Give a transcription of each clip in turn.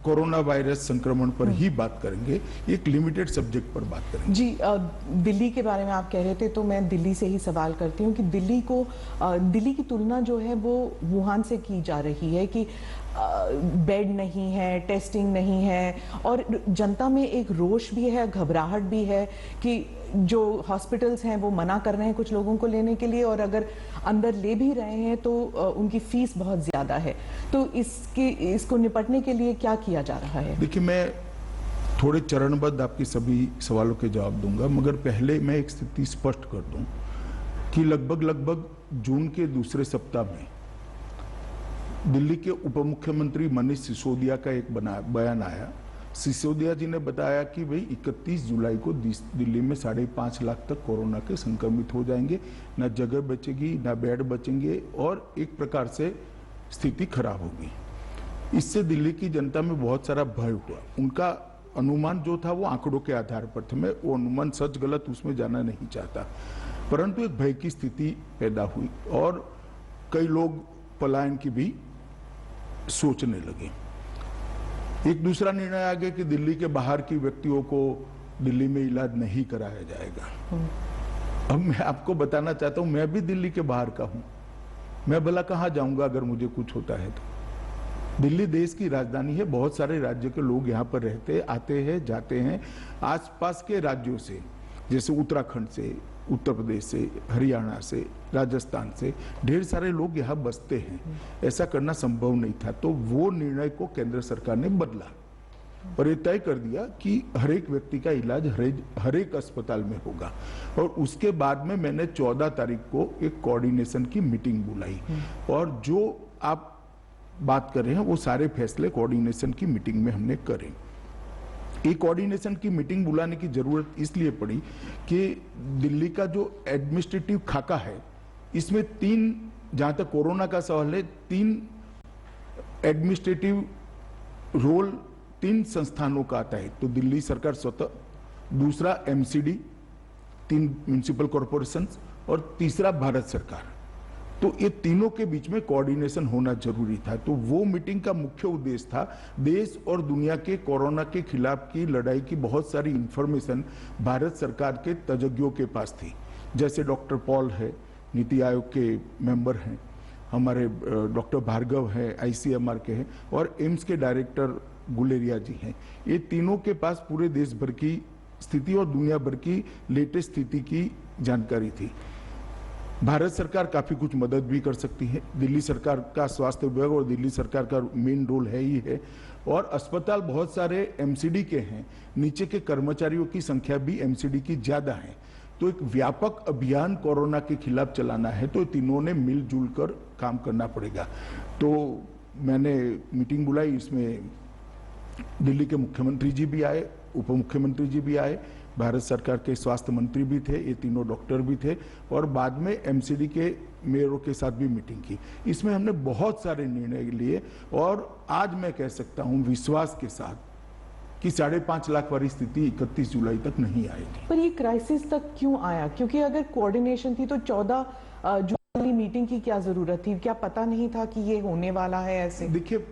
Corona virus संक्रमण पर ही बात करेंगे, एक लिमिटेड सब्जेक्ट पर बात करेंगे। जी, दिल्ली के बारे में आप कह रहे थे तो मैं दिल्ली से ही सवाल करती हूँ कि दिल्ली की तुलना जो है वो वुहान से की जा रही है कि बेड नहीं है, टेस्टिंग नहीं है, और जनता में एक रोष भी है, घबराहट भी है कि जो हॉस्पिटल्स हैं वो मना कर रहे हैं कुछ लोगों को लेने के लिए, और अगर अंदर ले भी रहे हैं तो उनकी फीस बहुत ज्यादा है। तो इसको निपटने के लिए क्या किया जा रहा है? देखिए, मैं थोड़े चरणबद्ध आपके सभी सवालों के जवाब दूंगा, मगर पहले मैं एक स्थिति स्पष्ट कर दूं कि लगभग जून के दूसरे सप्ताह में दिल्ली के उप मुख्यमंत्री मनीष सिसोदिया का एक बयान आया। सिसोदिया जी ने बताया कि भाई 31 जुलाई को दिल्ली में 5.5 लाख तक कोरोना के संक्रमित हो जाएंगे, ना जगह बचेगी, ना बेड बचेंगे, और एक प्रकार से स्थिति खराब होगी। इससे दिल्ली की जनता में बहुत सारा भय हुआ। उनका अनुमान जो था वो आंकड़ों के आधार पर था, मैं वो अनुमान सच गलत उसमें जाना नहीं चाहता, परंतु एक भय की स्थिति पैदा हुई और कई लोग पलायन की भी सोचने लगे। एक दूसरा निर्णय आ गया कि दिल्ली के बाहर की व्यक्तियों को दिल्ली में इलाज नहीं कराया जाएगा। अब मैं आपको बताना चाहता हूं, मैं भी दिल्ली के बाहर का हूं, मैं भला कहां जाऊंगा अगर मुझे कुछ होता है तो। दिल्ली देश की राजधानी है, बहुत सारे राज्य के लोग यहाँ पर रहते, आते हैं, जाते हैं। आसपास के राज्यों से, जैसे उत्तराखंड से, उत्तर प्रदेश से, हरियाणा से, राजस्थान से ढेर सारे लोग यहाँ बसते हैं। ऐसा करना संभव नहीं था, तो वो निर्णय को केंद्र सरकार ने बदला और ये तय कर दिया कि हर एक व्यक्ति का इलाज हर एक अस्पताल में होगा। और उसके बाद में मैंने 14 तारीख को एक कोऑर्डिनेशन की मीटिंग बुलाई, और जो आप बात कर रहे हैं वो सारे फैसले कोऑर्डिनेशन की मीटिंग में हमने करे। एक कोऑर्डिनेशन की मीटिंग बुलाने की जरूरत इसलिए पड़ी कि दिल्ली का जो एडमिनिस्ट्रेटिव खाका है, इसमें जहां तक कोरोना का सवाल है, 3 एडमिनिस्ट्रेटिव रोल 3 संस्थानों का आता है। तो दिल्ली सरकार स्वतः, दूसरा एमसीडी, 3 म्युनिसिपल कॉरपोरेशन, और तीसरा भारत सरकार। तो ये तीनों के बीच में कोऑर्डिनेशन होना जरूरी था। तो वो मीटिंग का मुख्य उद्देश्य था, देश और दुनिया के कोरोना के खिलाफ की लड़ाई की बहुत सारी इंफॉर्मेशन भारत सरकार के तज्ञों के पास थी। जैसे डॉक्टर पॉल है, नीति आयोग के मेंबर हैं, हमारे डॉक्टर भार्गव है, आईसीएमआर के हैं, और एम्स के डायरेक्टर गुलेरिया जी हैं। ये तीनों के पास पूरे देश भर की स्थिति और दुनिया भर की लेटेस्ट स्थिति की जानकारी थी। भारत सरकार काफी कुछ मदद भी कर सकती है। दिल्ली सरकार का स्वास्थ्य विभाग और दिल्ली सरकार का मेन रोल है ही है, और अस्पताल बहुत सारे एमसीडी के हैं, नीचे के कर्मचारियों की संख्या भी एमसीडी की ज्यादा है। तो एक व्यापक अभियान कोरोना के खिलाफ चलाना है, तो तीनों ने मिलजुल कर काम करना पड़ेगा। तो मैंने मीटिंग बुलाई, इसमें दिल्ली के मुख्यमंत्री जी भी आए, उप मुख्यमंत्री जी भी आए, भारत सरकार के स्वास्थ्य मंत्री भी थे, ये तीनों डॉक्टर भी थे, और बाद में एमसीडी के मेयरों के साथ भी मीटिंग की। इसमें हमने बहुत सारे निर्णय लिए, और आज मैं कह सकता हूं विश्वास के साथ कि 5.5 लाख वाली स्थिति 31 जुलाई तक नहीं आएगी। पर ये क्राइसिस तक क्यों आया? क्योंकि अगर कोऑर्डिनेशन थी तो 14 जून वाली मीटिंग की क्या जरूरत थी? क्या पता नहीं था कि ये होने वाला है ऐसे? देखिए,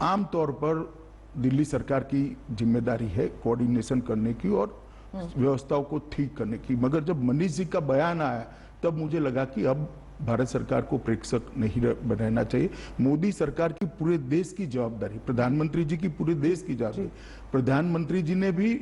आमतौर पर दिल्ली सरकार की जिम्मेदारी है कोऑर्डिनेशन करने की और व्यवस्थाओं को ठीक करने की, मगर जब मनीष जी का बयान आया तब मुझे लगा कि अब भारत सरकार को प्रेक्षक नहीं बनाना चाहिए। मोदी सरकार की पूरे देश की जवाबदारी, प्रधानमंत्री जी की पूरे देश की जवाबदारी। प्रधानमंत्री जी ने भी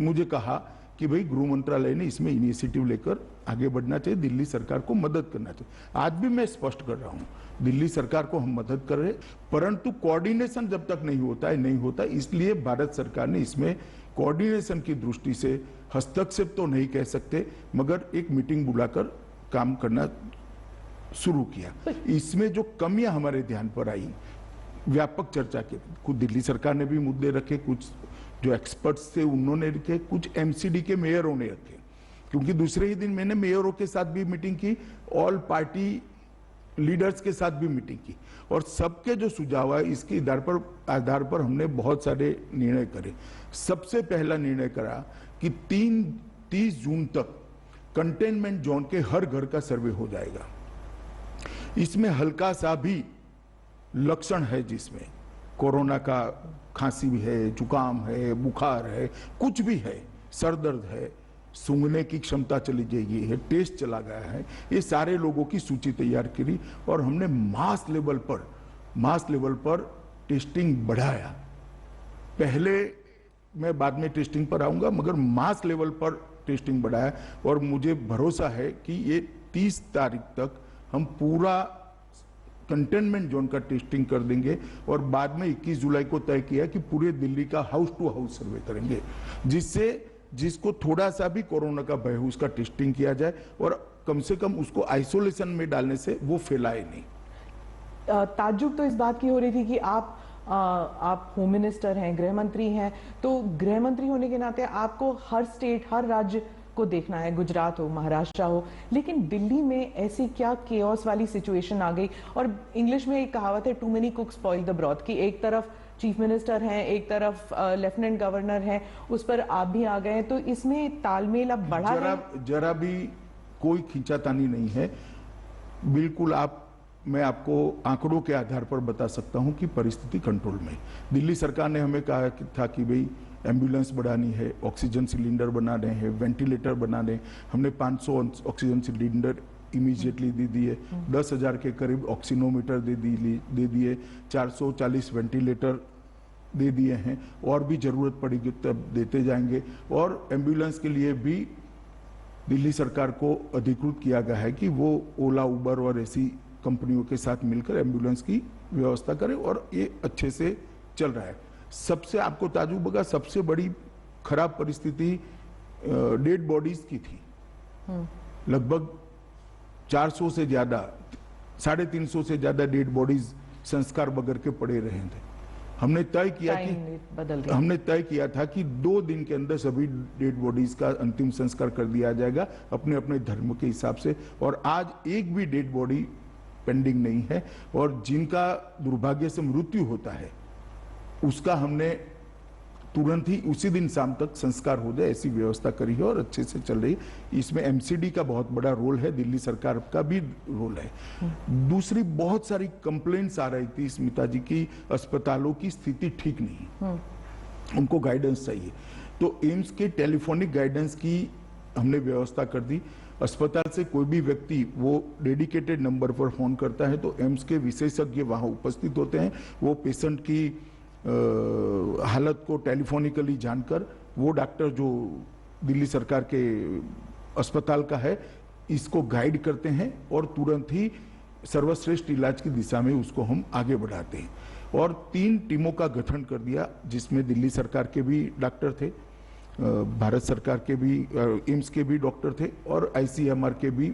मुझे कहा कि भाई गृह मंत्रालय ने इसमें इनिशिएटिव लेकर आगे बढ़ना चाहिए, दिल्ली सरकार को मदद करना चाहिए। आज भी मैं स्पष्ट कर रहा हूं, दिल्ली सरकार को हम मदद कर रहे, परंतु कोऑर्डिनेशन जब तक नहीं होता, इसलिए भारत सरकार ने इसमें कोऑर्डिनेशन की दृष्टि से हस्तक्षेप तो नहीं कह सकते, मगर एक मीटिंग बुलाकर काम करना शुरू किया। इसमें जो कमियां हमारे ध्यान पर आई, व्यापक चर्चा के कुछ दिल्ली सरकार ने भी मुद्दे रखे, कुछ जो एक्सपर्ट्स थे उन्होंने रखे, कुछ एमसीडी के मेयरों ने रखे, क्योंकि दूसरे ही दिन मैंने मेयरों के साथ भी मीटिंग की, ऑल पार्टी लीडर्स के साथ भी मीटिंग की, और सबके जो सुझाव है इसके आधार पर हमने बहुत सारे निर्णय करे। सबसे पहला निर्णय करा कि 30 जून तक कंटेनमेंट जोन के हर घर का सर्वे हो जाएगा। इसमें हल्का सा भी लक्षण है जिसमें कोरोना का खांसी भी है, जुकाम है, बुखार है, कुछ भी है, सर दर्द है, सूंघने की क्षमता चली गई है, टेस्ट चला गया है, ये सारे लोगों की सूची तैयार करी और हमने मास लेवल पर टेस्टिंग बढ़ाया। पहले मैं बाद में टेस्टिंग पर आऊंगा, मगर मास लेवल पर टेस्टिंग बढ़ाया और मुझे भरोसा है कि ये 30 तारीख तक हम पूरा कंटेनमेंट जोन का टेस्टिंग कर देंगे और बाद में 21 जुलाई को तय किया कि पूरे दिल्ली का हाउस टू हाउस सर्वे करेंगे, जिससे जिसको थोड़ा सा भी कोरोना का भय हो उसका टेस्टिंग किया जाए और कम से कम उसको आइसोलेशन में डालने से वो फैलाए नहीं। ताज्जुब तो इस बात की हो रही थी कि आप होम मिनिस्टर हैं, गृह मंत्री हैं, तो गृह मंत्री होने के नाते आपको हर स्टेट, हर राज्य को देखना है, गुजरात हो, महाराष्ट्र हो, लेकिन दिल्ली में ऐसी क्या केओस वाली सिचुएशन आ गई। और इंग्लिश में एक कहावत है, too many cooks spoil the broth, कि एक तरफ चीफ मिनिस्टर हैं, एक तरफ लेफ्टिनेंट गवर्नर हैं, उस पर आप भी आ गए हैं, तो इसमें तालमेल अब बढ़ा है? जरा भी कोई खींचातानी नहीं है, बिल्कुल। मैं आपको आंकड़ों के आधार पर बता सकता हूं कि परिस्थिति कंट्रोल में। दिल्ली सरकार ने हमें कहा था कि भाई एम्बुलेंस बढ़ानी है, ऑक्सीजन सिलेंडर बनाने हैं, वेंटिलेटर बनाने। हमने 500 ऑक्सीजन सिलेंडर इमीडिएटली दे दिए, 10,000 के करीब ऑक्सीनोमीटर दे दिए, 440 वेंटिलेटर दे दिए हैं, और भी जरूरत पड़ेगी तब देते जाएंगे। और एम्बुलेंस के लिए भी दिल्ली सरकार को अधिकृत किया गया है कि वो ओला, उबर और ऐसी कंपनियों के साथ मिलकर एम्बुलेंस की व्यवस्था करें, और ये अच्छे से चल रहा है। सबसे आपको ताजुब होगा, सबसे बड़ी खराब परिस्थिति डेड बॉडीज की थी। लगभग 400 से ज्यादा, 350 से ज्यादा डेड बॉडीज संस्कार बगैर के पड़े रहे थे। हमने तय किया था कि 2 दिन के अंदर सभी डेड बॉडीज का अंतिम संस्कार कर दिया जाएगा अपने अपने धर्म के हिसाब से, और आज एक भी डेड बॉडी पेंडिंग नहीं है। और जिनका दुर्भाग्य से मृत्यु होता है उसका हमने तुरंत ही उसी दिन शाम तक संस्कार हो जाए ऐसी व्यवस्था करी है और अच्छे से चल रही है। इसमें एमसीडी का बहुत बड़ा रोल है, दिल्ली सरकार का भी रोल है। दूसरी बहुत सारी कंप्लेंट्स आ रही थी स्मिता जी की, अस्पतालों की स्थिति ठीक नहीं, उनको गाइडेंस चाहिए, तो एम्स के टेलीफोनिक गाइडेंस की हमने व्यवस्था कर दी। अस्पताल से कोई भी व्यक्ति वो डेडिकेटेड नंबर पर फोन करता है तो एम्स के विशेषज्ञ वहां उपस्थित होते हैं। वो पेशेंट की हालत को टेलीफोनिकली जानकर, वो डॉक्टर जो दिल्ली सरकार के अस्पताल का है, इसको गाइड करते हैं और तुरंत ही सर्वश्रेष्ठ इलाज की दिशा में उसको हम आगे बढ़ाते हैं। और 3 टीमों का गठन कर दिया, जिसमें दिल्ली सरकार के भी डॉक्टर थे, भारत सरकार के भी, एम्स के भी डॉक्टर थे और आईसीएमआर के भी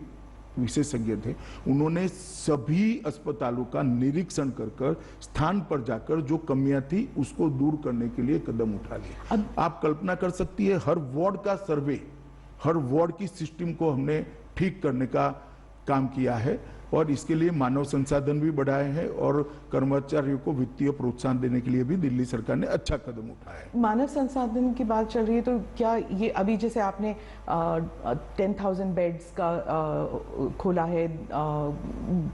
विशेषज्ञ थे। उन्होंने सभी अस्पतालों का निरीक्षण कर स्थान पर जाकर जो कमियां थी उसको दूर करने के लिए कदम उठा लिए। आप कल्पना कर सकती है, हर वार्ड का सर्वे, हर वार्ड की सिस्टम को हमने ठीक करने का काम किया है और इसके लिए मानव संसाधन भी बढ़ाए हैं और कर्मचारियों को वित्तीय प्रोत्साहन देने के लिए भी दिल्ली सरकार ने अच्छा कदम उठाया है। मानव संसाधन की बात चल रही है, तो क्या ये अभी जैसे आपने 10,000 बेड्स का खोला है,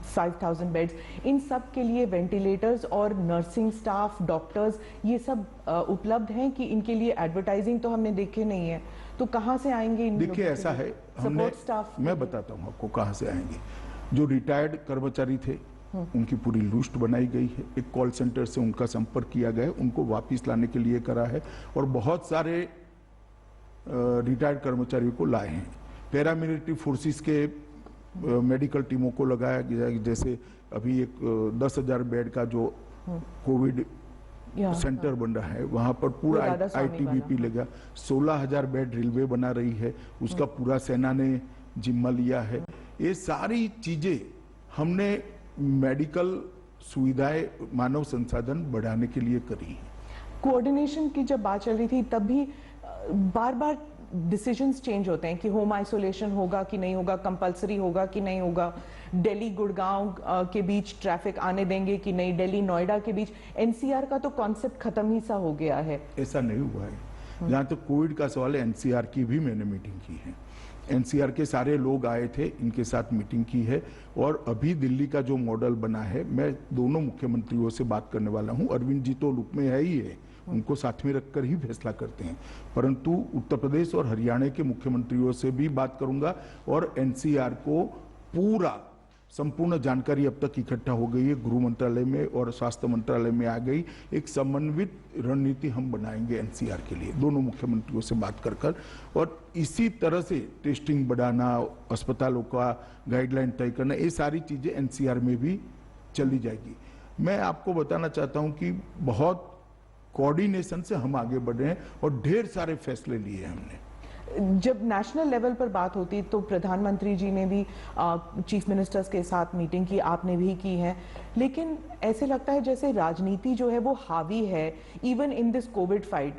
5,000 बेड्स, इन सब के लिए वेंटिलेटर्स और नर्सिंग स्टाफ, डॉक्टर्स, ये सब उपलब्ध हैं कि इनके लिए एडवर्टाइजिंग तो हमने देखे नहीं है, तो कहाँ से आएंगे इन? देखिए ऐसा है, हमने, मैं बताता हूँ आपको कहाँ से आएंगे। जो रिटायर्ड कर्मचारी थे उनकी पूरी लिस्ट बनाई गई है, एक कॉल सेंटर से उनका संपर्क किया गया है, उनको वापस लाने के लिए करा है और बहुत सारे रिटायर्ड कर्मचारियों को लाए हैं। पैरामिलिट्री फोर्सेस के मेडिकल टीमों को लगाया गया, जैसे अभी एक 10,000 बेड का जो कोविड सेंटर बन रहा है, वहां पर पूरा आईटीबीपी लगा। 16,000 बेड रेलवे बना रही है, उसका पूरा सेना ने जिम्मा लिया है। ये सारी चीजें हमने मेडिकल सुविधाएं, मानव संसाधन बढ़ाने के लिए करी है। कोऑर्डिनेशन की जब बात चल रही थी तब भी बार बार डिसीजंस चेंज होते हैं कि होम आइसोलेशन होगा कि नहीं होगा, कंपलसरी होगा कि नहीं होगा, दिल्ली गुड़गांव के बीच ट्रैफिक आने देंगे कि नहीं, दिल्ली नोएडा के बीच। एनसीआर का तो कॉन्सेप्ट खत्म ही सा हो गया है। ऐसा नहीं हुआ है। जहां तक कोविड का सवाल है, एनसीआर की भी मैंने मीटिंग की है एनसीआर के सारे लोग आए थे, इनके साथ मीटिंग की है और अभी दिल्ली का जो मॉडल बना है, मैं दोनों मुख्यमंत्रियों से बात करने वाला हूं। अरविंद जी तो लुक में है ही है, उनको साथ में रखकर ही फैसला करते हैं, परंतु उत्तर प्रदेश और हरियाणा के मुख्यमंत्रियों से भी बात करूंगा और एनसीआर को पूरा संपूर्ण जानकारी अब तक इकट्ठा हो गई है, गृह मंत्रालय में और स्वास्थ्य मंत्रालय में आ गई। एक समन्वित रणनीति हम बनाएंगे एनसीआर के लिए, दोनों मुख्यमंत्रियों से बात कर और इसी तरह से टेस्टिंग बढ़ाना, अस्पतालों का गाइडलाइन तय करना, ये सारी चीजें एनसीआर में भी चली जाएगी। मैं आपको बताना चाहता हूं कि बहुत कोऑर्डिनेशन से हम आगे बढ़ रहे हैं और ढेर सारे फैसले लिए हमने। जब नेशनल लेवल पर बात होती तो प्रधानमंत्री जी ने भी चीफ मिनिस्टर्स के साथ मीटिंग की, आपने भी की है, लेकिन ऐसे लगता है जैसे राजनीति जो है वो हावी है even in this Covid fight.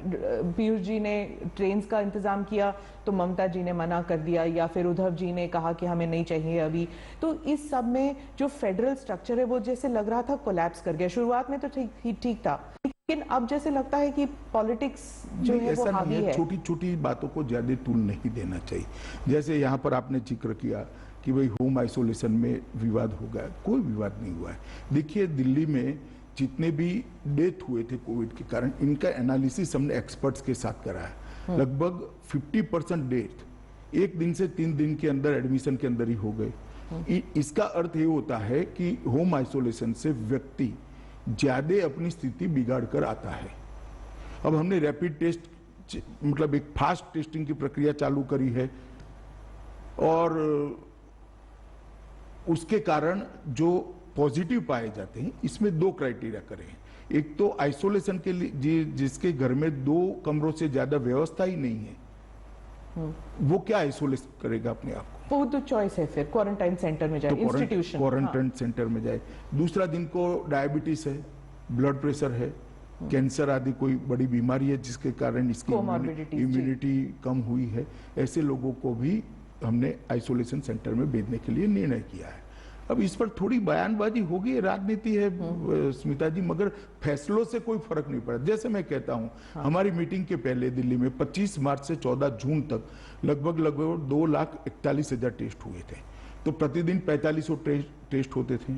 Piyush ji ने ट्रेन्स का इंतजाम किया तो ममता जी ने मना कर दिया, या फिर उद्धव जी ने कहा कि हमें नहीं चाहिए अभी। तो इस सब में जो फेडरल स्ट्रक्चर है वो जैसे लग रहा था कोलैप्स कर गया। शुरुआत में तो ठीक था, लेकिन अब जैसे लगता है कि पॉलिटिक्स जो है वो हावी है। छोटी छोटी बातों को ज्यादा तूल नहीं देना चाहिए। जैसे यहाँ पर आपने जिक्र किया कि भाई होम आइसोलेशन में विवाद हो गया, कोई विवाद नहीं हुआ है। देखिए दिल्ली में जितने भी डेथ हुए थे कोविड के कारण, इनका एनालिसिस हमने एक्सपर्ट्स के साथ करा है। लगभग 50% डेथ एक दिन से 3 दिन के अंदर एडमिशन के अंदर ही हो गए। इसका अर्थ ये होता है कि होम आइसोलेशन से व्यक्ति ज्यादा अपनी स्थिति बिगाड़ कर आता है। अब हमने रैपिड टेस्ट मतलब एक फास्ट टेस्टिंग की प्रक्रिया चालू करी है और उसके कारण जो पॉजिटिव पाए जाते हैं, इसमें 2 क्राइटेरिया करे हैं। एक तो आइसोलेशन के लिए जिसके घर में 2 कमरों से ज्यादा व्यवस्था ही नहीं है, वो क्या आइसोलेट करेगा अपने आप को? वो तो चॉइस है, फिर क्वारंटाइन सेंटर में जाए, तो इंस्टीट्यूशन क्वारंटाइन सेंटर में जाए। दूसरा, दिन को डायबिटीज है, ब्लड प्रेशर है, कैंसर आदि कोई बड़ी बीमारी है जिसके कारण इसकी इम्यूनिटी कम हुई है, ऐसे लोगों को भी हमने आइसोलेशन सेंटर में भेजने के लिए निर्णय किया है। अब इस पर थोड़ी बयानबाजी होगी, राजनीति है स्मिता जी, मगर फैसलों से कोई फर्क नहीं पड़ा। जैसे मैं कहता हूं, हमारी मीटिंग के पहले दिल्ली में 25 मार्च से 14 जून तक लगभग 2,41,000 टेस्ट हुए थे, तो प्रतिदिन 4500 टेस्ट होते थे।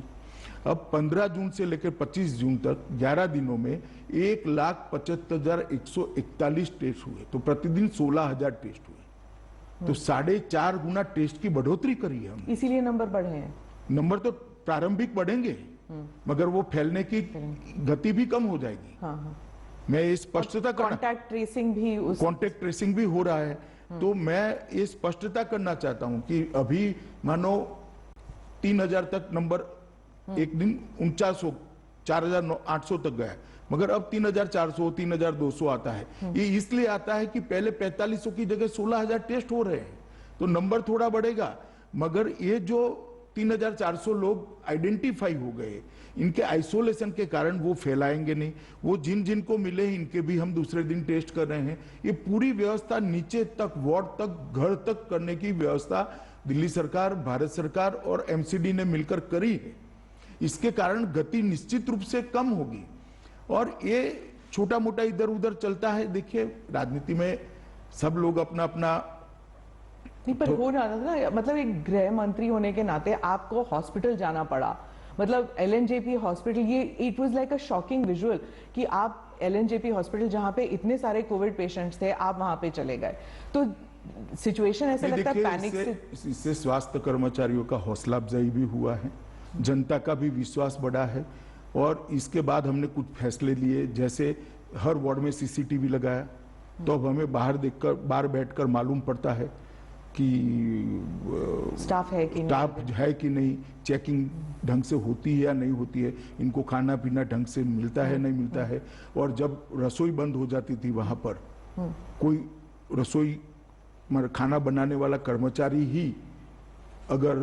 अब 15 जून से लेकर 25 जून तक 11 दिनों में 1,75,141 टेस्ट हुए, तो प्रतिदिन 16,000 टेस्ट हुए, तो 4.5 गुना टेस्ट की बढ़ोतरी करी है हमने। इसीलिए नंबर बढ़े हैं। नंबर तो प्रारंभिक बढ़ेंगे, मगर वो फैलने की गति भी कम हो जाएगी। मैं ये स्पष्टता कॉन्टैक्ट ट्रेसिंग भी हो रहा है, तो मैं ये स्पष्टता करना चाहता हूं कि अभी मानो 3,000 तक नंबर एक दिन 4900 4,800 तक गया, मगर अब 3,400 3,200 आता है। ये इसलिए आता है कि पहले 4500 की जगह 16,000 टेस्ट हो रहे हैं, तो नंबर थोड़ा बढ़ेगा, मगर ये जो 3,400 लोग आइडेंटिफाई हो गए, इनके आइसोलेशन के कारण वो फैलाएंगे नहीं। वो जिन जिन को मिले इनके भी हम दूसरे दिन टेस्ट कर रहे हैं। ये पूरी व्यवस्था नीचे तक, वार्ड तक, घर तक करने की व्यवस्था दिल्ली सरकार, भारत सरकार और एमसीडी ने मिलकर करी है। इसके कारण गति निश्चित रूप से कम होगी और ये छोटा मोटा इधर उधर चलता है। देखिए राजनीति में सब लोग अपना अपना नहीं, पर हो रहा था ना, मतलब एक गृह मंत्री होने के नाते आपको हॉस्पिटल जाना पड़ा, मतलब एलएनजेपी हॉस्पिटल, ये it was like a shocking visual कि आप एलएनजेपी हॉस्पिटल जहां पे इतने सारे कोविड पेशेंट्स थे, आप वहां पे चले गए, तो सिचुएशन ऐसा लगता है पैनिक से। इससे स्वास्थ्य कर्मचारियों का हौसला अफजाई भी हुआ है, जनता का भी विश्वास बढ़ा है और इसके बाद हमने कुछ फैसले लिए, जैसे हर वार्ड में सीसीटीवी लगाया, तो अब हमें बाहर बैठकर मालूम पड़ता है कि स्टाफ है कि नहीं, चेकिंग ढंग से होती है या नहीं होती है, इनको खाना पीना ढंग से मिलता है नहीं मिलता है। और जब रसोई बंद हो जाती थी वहां पर, कोई रसोई खाना बनाने वाला कर्मचारी ही अगर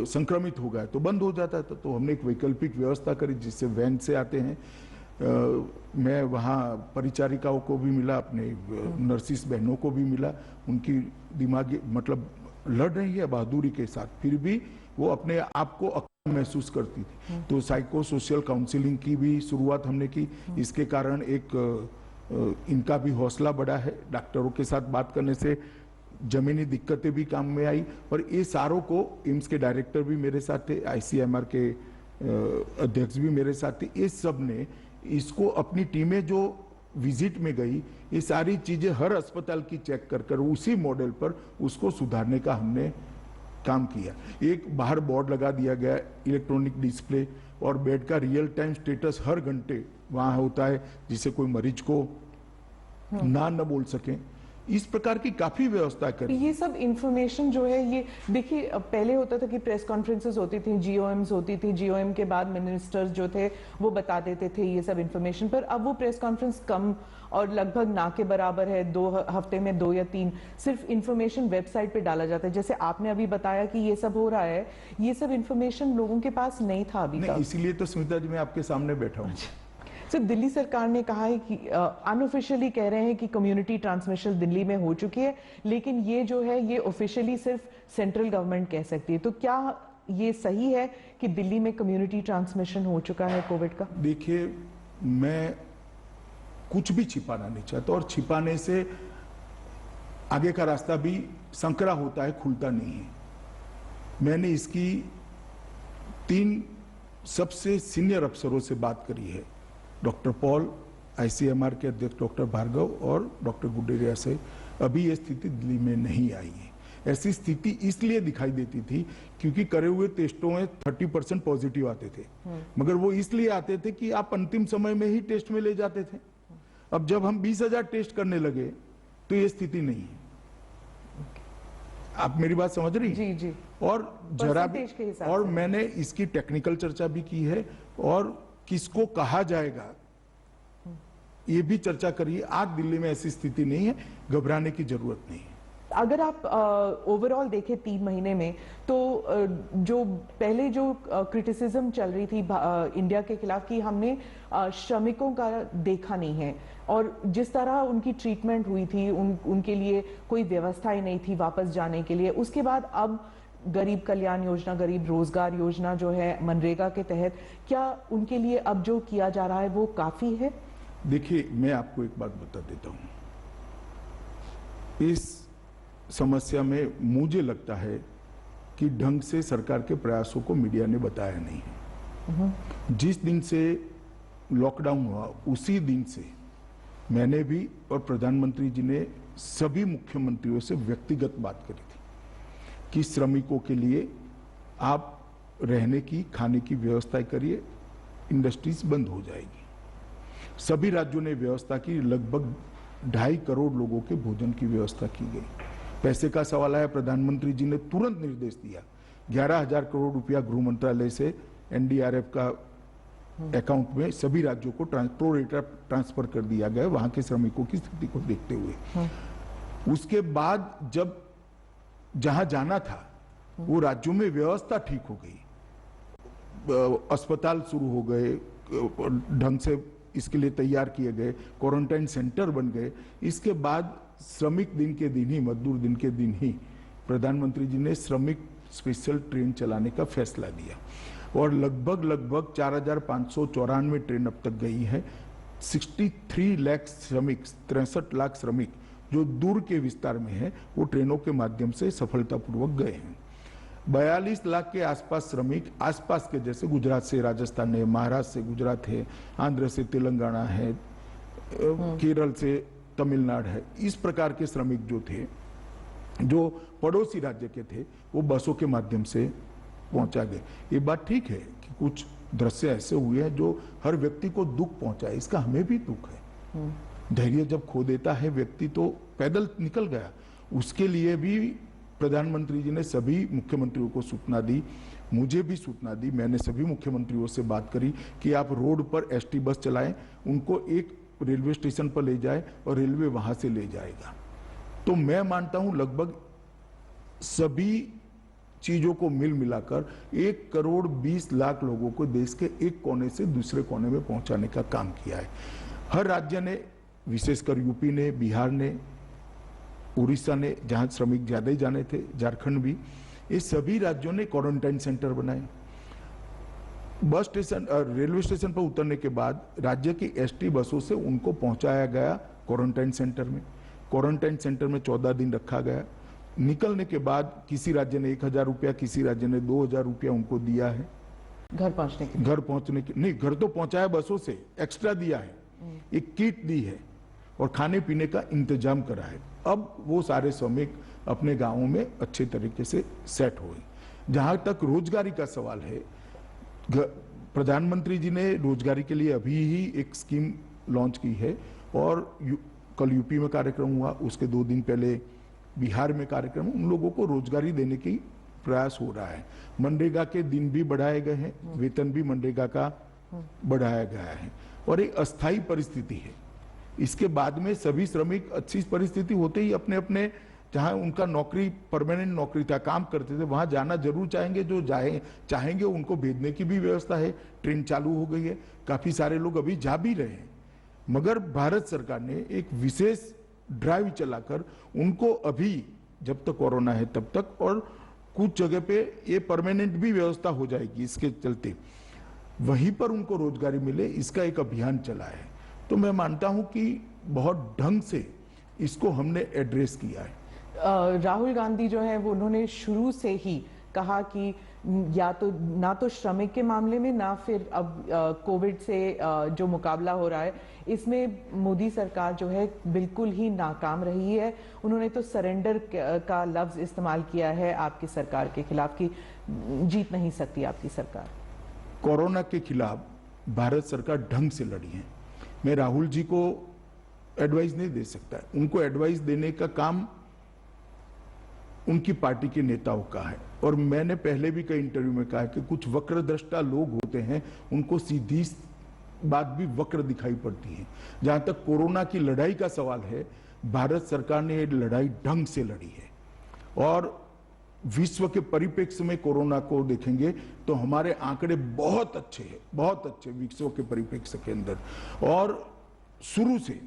संक्रमित हो गया तो बंद हो जाता था, तो हमने एक वैकल्पिक व्यवस्था करी जिससे वैन से आते हैं। मैं वहाँ परिचारिकाओं को भी मिला, अपने नर्सिस बहनों को भी मिला, उनकी दिमागी मतलब लड़ रही है बहादुरी के साथ, फिर भी वो अपने आप को अकेला महसूस करती थी। तो साइको सोशल काउंसलिंग की भी शुरुआत हमने की। इसके कारण एक इनका भी हौसला बढ़ा है। डॉक्टरों के साथ बात करने से जमीनी दिक्कतें भी काम में आई, और ये सारों को एम्स के डायरेक्टर भी मेरे साथ थे, ICMR के अध्यक्ष भी मेरे साथ थे, ये सब ने इसको अपनी टीमें जो विजिट में गई, ये सारी चीजें हर अस्पताल की चेक कर कर उसी मॉडल पर उसको सुधारने का हमने काम किया। एक बाहर बोर्ड लगा दिया गया, इलेक्ट्रॉनिक डिस्प्ले, और बेड का रियल टाइम स्टेटस हर घंटे वहां होता है, जिससे कोई मरीज को ना बोल सके। इस प्रकार की काफी व्यवस्था करी। ये सब इंफॉर्मेशन जो है, ये देखिए पहले होता था कि प्रेस कॉन्फ्रेंसेस होती थी, GOMs होती थी, GOM के बाद मिनिस्टर्स जो थे वो बता देते थे ये सब इंफॉर्मेशन, पर अब वो प्रेस कॉन्फ्रेंस कम और लगभग ना के बराबर है, 2 हफ्ते में 2 या 3 सिर्फ इंफॉर्मेशन वेबसाइट पे डाला जाता है। जैसे आपने अभी बताया कि ये सब हो रहा है, ये सब इंफॉर्मेशन लोगों के पास नहीं था अभी तक। इसीलिए तो स्मिता जी मैं आपके सामने बैठा हूँ। सर, दिल्ली सरकार ने कहा है कि अनऑफिशियली कह रहे हैं कि कम्युनिटी ट्रांसमिशन दिल्ली में हो चुकी है, लेकिन ये जो है ये ऑफिशियली सिर्फ सेंट्रल गवर्नमेंट कह सकती है। तो क्या ये सही है कि दिल्ली में कम्युनिटी ट्रांसमिशन हो चुका है कोविड का? देखिए, मैं कुछ भी छिपाना नहीं चाहता, और छिपाने से आगे का रास्ता भी संकरा होता है, खुलता नहीं है। मैंने इसकी 3 सबसे सीनियर अफसरों से बात करी है, डॉक्टर पॉल, ICMR के अध्यक्ष डॉक्टर भार्गव और डॉक्टर गुडेरिया से। अभी ये स्थिति दिल्ली में नहीं आई है। ऐसी स्थिति इसलिए दिखाई देती थी क्योंकि करे हुए टेस्टों में 30% पॉजिटिव आते थे, मगर वो इसलिए आते थे कि आप अंतिम समय में ही टेस्ट में ले जाते थे। अब जब हम 20,000 टेस्ट करने लगे तो ये स्थिति नहीं है। आप मेरी बात समझ रही? जी जी। और जरा भी, परसेंटेज के हिसाब और से। मैंने इसकी टेक्निकल चर्चा भी की है, और किसको कहा जाएगा ये भी चर्चा करिए। आज दिल्ली में ऐसी स्थिति नहीं है, घबराने की जरूरत नहीं है। अगर आप ओवरऑल देखें 3 महीने में, तो जो पहले जो क्रिटिसिज्म चल रही थी इंडिया के खिलाफ कि हमने श्रमिकों का देखा नहीं है, और जिस तरह उनकी ट्रीटमेंट हुई थी, उनके लिए कोई व्यवस्था ही नहीं थी वापस जाने के लिए। उसके बाद अब गरीब कल्याण योजना, गरीब रोजगार योजना जो है मनरेगा के तहत, क्या उनके लिए अब जो किया जा रहा है वो काफी है? देखिए, मैं आपको एक बात बता देता हूं। इस समस्या में मुझे लगता है कि ढंग से सरकार के प्रयासों को मीडिया ने बताया नहीं है। जिस दिन से लॉकडाउन हुआ उसी दिन से मैंने भी और प्रधानमंत्री जी ने सभी मुख्यमंत्रियों से व्यक्तिगत बात करी थी कि श्रमिकों के लिए आप रहने की, खाने की व्यवस्था करिए, इंडस्ट्रीज बंद हो जाएगी। सभी राज्यों ने व्यवस्था की, लगभग 2.5 करोड़ लोगों के भोजन की व्यवस्था की गई। पैसे का सवाल आया, प्रधानमंत्री जी ने तुरंत निर्देश दिया, 11,000 करोड़ रुपया गृह मंत्रालय से NDRF का अकाउंट में सभी राज्यों को प्रोरेटा ट्रांसफर कर दिया गया, वहां के श्रमिकों की स्थिति को देखते हुए। उसके बाद जब जहां जाना था वो राज्यों में व्यवस्था ठीक हो गई, अस्पताल शुरू हो गए, ढंग से इसके लिए तैयार किए गए, क्वारंटाइन सेंटर बन गए। इसके बाद श्रमिक दिन के दिन ही, मजदूर दिन के दिन ही प्रधानमंत्री जी ने श्रमिक स्पेशल ट्रेन चलाने का फैसला दिया, और लगभग 4,594 ट्रेन अब तक गई है। 63 लाख श्रमिक, 63 लाख श्रमिक जो दूर के विस्तार में है, वो ट्रेनों के माध्यम से सफलतापूर्वक गए हैं। 42 लाख के आसपास श्रमिक आसपास के, जैसे गुजरात से राजस्थान है, महाराष्ट्र से गुजरात है, आंध्र से तेलंगाना है, केरल से तमिलनाडु है, इस प्रकार के श्रमिक जो थे, जो पड़ोसी राज्य के थे, वो बसों के माध्यम से पहुंचा गए। ये बात ठीक है कि कुछ दृश्य ऐसे हुए हैं जो हर व्यक्ति को दुख पहुंचा है, इसका हमें भी दुख है। धैर्य जब खो देता है व्यक्ति तो पैदल निकल गया। उसके लिए भी प्रधानमंत्री जी ने सभी मुख्यमंत्रियों को सूचना दी, मुझे भी सूचना दी। मैंने सभी मुख्यमंत्रियों से बात करी कि आप रोड पर ST बस चलाएं, उनको एक रेलवे स्टेशन पर ले जाए और रेलवे वहां से ले जाएगा। तो मैं मानता हूं लगभग सभी चीजों को मिल मिलाकर 1,20,00,000 लोगों को देश के एक कोने से दूसरे कोने में पहुंचाने का काम किया है। हर राज्य ने, विशेषकर यूपी ने, बिहार ने, उड़ीसा ने, जहां श्रमिक ज्यादा ही जाने थे, झारखंड भी, ये सभी राज्यों ने क्वारंटाइन सेंटर बनाए। बस स्टेशन, रेलवे स्टेशन पर उतरने के बाद राज्य की ST बसों से उनको पहुंचाया गया क्वारंटाइन सेंटर में। क्वारंटाइन सेंटर में 14 दिन रखा गया। निकलने के बाद किसी राज्य ने 1,000 रुपया, किसी राज्य ने 2,000 रुपया उनको दिया है घर पहुंचने के लिए। घर पहुंचने के नहीं, घर तो पहुंचाया बसों से, एक्स्ट्रा दिया है, एक किट दी है और खाने पीने का इंतजाम करा है। अब वो सारे श्रमिक अपने गांवों में अच्छे तरीके से सेट हुए। जहां तक रोजगारी का सवाल है, प्रधानमंत्री जी ने रोजगारी के लिए अभी ही एक स्कीम लॉन्च की है और कल यूपी में कार्यक्रम हुआ, उसके 2 दिन पहले बिहार में कार्यक्रम। उन लोगों को रोजगारी देने की प्रयास हो रहा है। मनरेगा के दिन भी बढ़ाए गए हैं, वेतन भी मनरेगा का बढ़ाया गया है और एक अस्थायी परिस्थिति है। इसके बाद में सभी श्रमिक अच्छी परिस्थिति होते ही अपने अपने जहां उनका नौकरी, परमानेंट नौकरी था, काम करते थे, वहां जाना जरूर चाहेंगे। जो चाहेंगे उनको भेजने की भी व्यवस्था है, ट्रेन चालू हो गई है, काफी सारे लोग अभी जा भी रहे हैं। मगर भारत सरकार ने एक विशेष ड्राइव चलाकर उनको अभी जब तक कोरोना है तब तक, और कुछ जगह पे ये परमानेंट भी व्यवस्था हो जाएगी, इसके चलते वहीं पर उनको रोजगारी मिले, इसका एक अभियान चला है। तो मैं मानता हूं कि बहुत ढंग से इसको हमने एड्रेस किया है। राहुल गांधी जो है वो उन्होंने शुरू से ही कहा कि या तो ना तो श्रमिक के मामले में, ना फिर अब कोविड से जो मुकाबला हो रहा है इसमें मोदी सरकार जो है बिल्कुल ही नाकाम रही है। उन्होंने तो सरेंडर का लफ्ज इस्तेमाल किया है आपकी सरकार के खिलाफ कि जीत नहीं सकती आपकी सरकार। कोरोना के खिलाफ भारत सरकार ढंग से लड़ी है। मैं राहुल जी को एडवाइस नहीं दे सकता, उनको एडवाइस देने का काम उनकी पार्टी के नेताओं का है। और मैंने पहले भी कई इंटरव्यू में कहा कि कुछ वक्रदृष्टा लोग होते हैं, उनको सीधी बात भी वक्र दिखाई पड़ती है। जहां तक कोरोना की लड़ाई का सवाल है, भारत सरकार ने ये लड़ाई ढंग से लड़ी है और विश्व के परिप्रेक्ष्य में कोरोना को देखेंगे तो हमारे आंकड़े बहुत अच्छे हैं, बहुत अच्छे विश्व के परिप्रेक्ष्य के अंदर। और शुरू से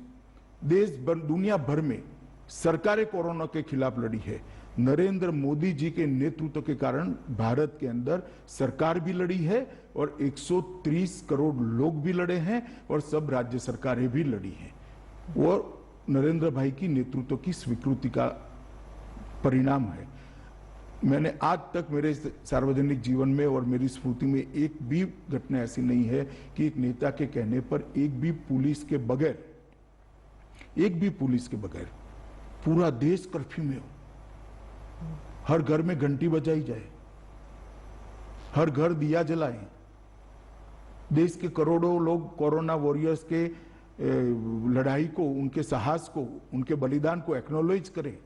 देश भर, दुनिया भर में सरकारें कोरोना के खिलाफ लड़ी है। नरेंद्र मोदी जी के नेतृत्व के कारण भारत के अंदर सरकार भी लड़ी है और 130 करोड़ लोग भी लड़े हैं और सब राज्य सरकारें भी लड़ी हैं। वो नरेंद्र भाई की नेतृत्व की स्वीकृति का परिणाम है। मैंने आज तक मेरे सार्वजनिक जीवन में और मेरी स्मृति में एक भी घटना ऐसी नहीं है कि एक नेता के कहने पर एक भी पुलिस के बगैर पूरा देश कर्फ्यू में हो, हर घर में घंटी बजाई जाए, हर घर दिया जलाएं, देश के करोड़ों लोग कोरोना वॉरियर्स के लड़ाई को, उनके साहस को, उनके बलिदान को एक्नॉलेज करें।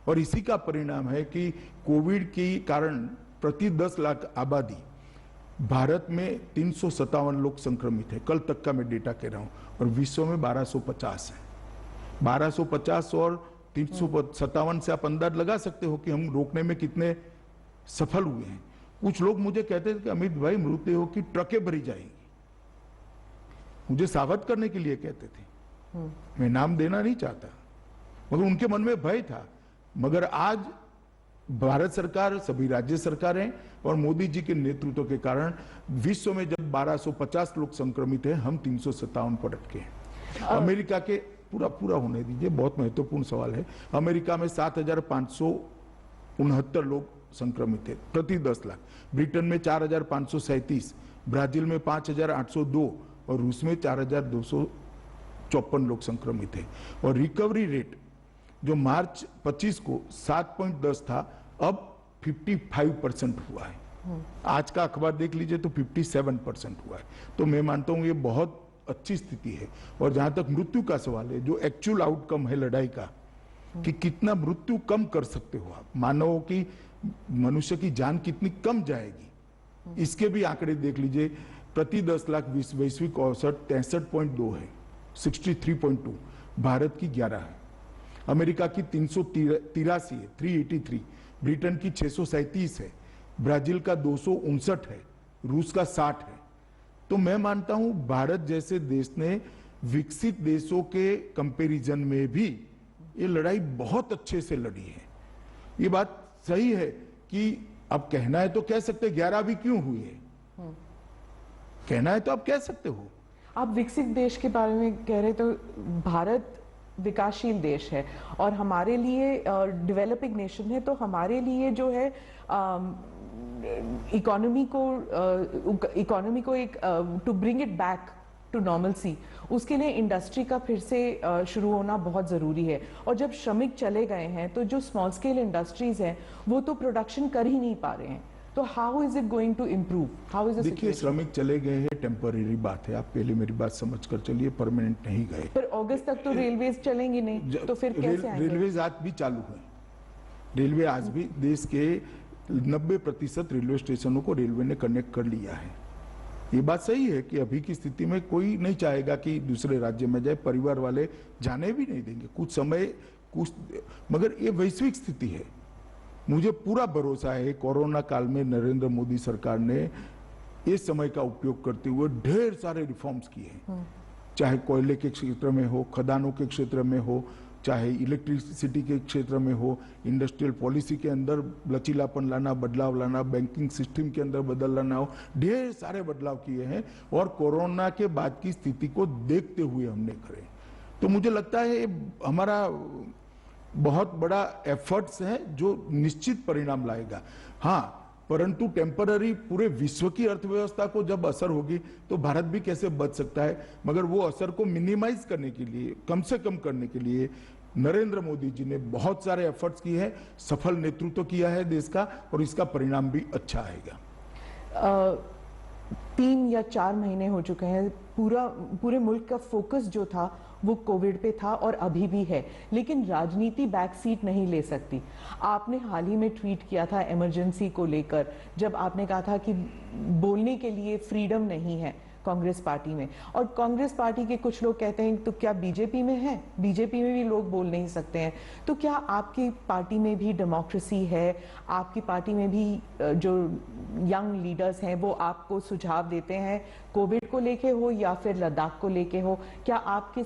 और इसी का परिणाम है कि कोविड के कारण प्रति 10 लाख आबादी भारत में 357 लोग संक्रमित है, कल तक का मैं डेटा कह रहा हूं, और विश्व में 1250 है। 1250 और 357 से आप अंदाज लगा सकते हो कि हम रोकने में कितने सफल हुए हैं। कुछ लोग मुझे कहते थे कि अमित भाई मृत्यु की ट्रकें भरी जाएंगी, मुझे सावध करने के लिए कहते थे। मैं नाम देना नहीं चाहता, मगर उनके मन में भय था। मगर आज भारत सरकार, सभी राज्य सरकारें और मोदी जी के नेतृत्व के कारण विश्व में जब 1250 लोग संक्रमित हैं, हम 357 पर अटके हैं। अमेरिका के पूरा होने दीजिए, बहुत महत्वपूर्ण सवाल है। अमेरिका में 7,569 लोग संक्रमित थे प्रति 10 लाख, ब्रिटेन में 4,537, ब्राजील में 5,802 और रूस में 4,254 लोग संक्रमित थे। और रिकवरी रेट जो मार्च 25 को 7.10 था, अब 55% हुआ है। आज का अखबार देख लीजिए तो 57% हुआ है। तो मैं मानता हूं ये बहुत अच्छी स्थिति है। और जहां तक मृत्यु का सवाल है, जो एक्चुअल आउटकम है लड़ाई का, कि कितना मृत्यु कम कर सकते हो आप, मानव की, मनुष्य की जान कितनी कम जाएगी, इसके भी आंकड़े देख लीजिए। प्रति 10 लाख वैश्विक औसत 63.2 है, 63.2, भारत की 11 है, अमेरिका की 383 है, 383, ब्रिटेन की 637 है, ब्राजील का 259 है, रूस का 60 है। तो मैं मानता हूं भारत जैसे देश ने विकसित देशों के कंपैरिजन में भी ये लड़ाई बहुत अच्छे से लड़ी है। ये बात सही है कि अब कहना है तो कह सकते 11 भी क्यों हुई है, कहना है तो आप कह सकते हो। आप विकसित देश के बारे में कह रहे तो भारत विकासशील देश है और हमारे लिए डेवलपिंग नेशन है, तो हमारे लिए जो है इकोनॉमी को एक to bring it back to normalcy, उसके लिए इंडस्ट्री का फिर से शुरू होना बहुत ज़रूरी है। और जब श्रमिक चले गए हैं तो जो स्मॉल स्केल इंडस्ट्रीज हैं वो तो प्रोडक्शन कर ही नहीं पा रहे हैं, तो how is it going to improve? How is देखिए, श्रमिक चले गए हैं, टेम्पररी बात है, आप पहले मेरी बात समझ कर चलिए, परमानेंट नहीं गए। पर अगस्त तक तो रेलवेज चलेंगी नहीं, तो फिर कैसे आएंगे? रेलवेज आज भी चालू है। रेलवे आज भी देश के 90% रेलवे स्टेशनों को रेलवे ने कनेक्ट कर लिया है। ये बात सही है कि अभी की स्थिति में कोई नहीं चाहेगा कि दूसरे राज्य में जाए, परिवार वाले जाने भी नहीं देंगे कुछ समय मगर ये वैश्विक स्थिति है। मुझे पूरा भरोसा है कोरोना काल में नरेंद्र मोदी सरकार ने इस समय का उपयोग करते हुए ढेर सारे रिफॉर्म्स किए हैं, चाहे कोयले के क्षेत्र में हो, खदानों के क्षेत्र में हो, चाहे इलेक्ट्रिसिटी के क्षेत्र में हो, इंडस्ट्रियल पॉलिसी के अंदर लचीलापन लाना, बदलाव लाना, बैंकिंग सिस्टम के अंदर बदल लाना हो, ढेर सारे बदलाव किए हैं और कोरोना के बाद की स्थिति को देखते हुए हमने करे। तो मुझे लगता है हमारा बहुत बड़ा एफर्ट्स है जो निश्चित परिणाम लाएगा। हाँ, परंतु टेम्पररी पूरे विश्व की अर्थव्यवस्था को जब असर होगी तो भारत भी कैसे बच सकता है, मगर वो असर को मिनिमाइज करने के लिए, कम से कम करने के लिए नरेंद्र मोदी जी ने बहुत सारे एफर्ट्स किए हैं, सफल नेतृत्व किया है देश का और इसका परिणाम भी अच्छा आएगा। 3 या 4 महीने हो चुके हैं, पूरे मुल्क का फोकस जो था वो कोविड पे था और अभी भी है, लेकिन राजनीति बैक सीट नहीं ले सकती। आपने हाल ही में ट्वीट किया था इमरजेंसी को लेकर, जब आपने कहा था कि बोलने के लिए फ्रीडम नहीं है कांग्रेस पार्टी में, और कांग्रेस पार्टी के कुछ लोग कहते हैं तो क्या बीजेपी में है? बीजेपी में भी लोग बोल नहीं सकते हैं, तो क्या आपकी पार्टी में भी डेमोक्रेसी है? आपकी पार्टी में भी जो यंग लीडर्स हैं वो आपको सुझाव देते हैं, कोविड को लेके हो या फिर लद्दाख को लेके हो? क्या आपके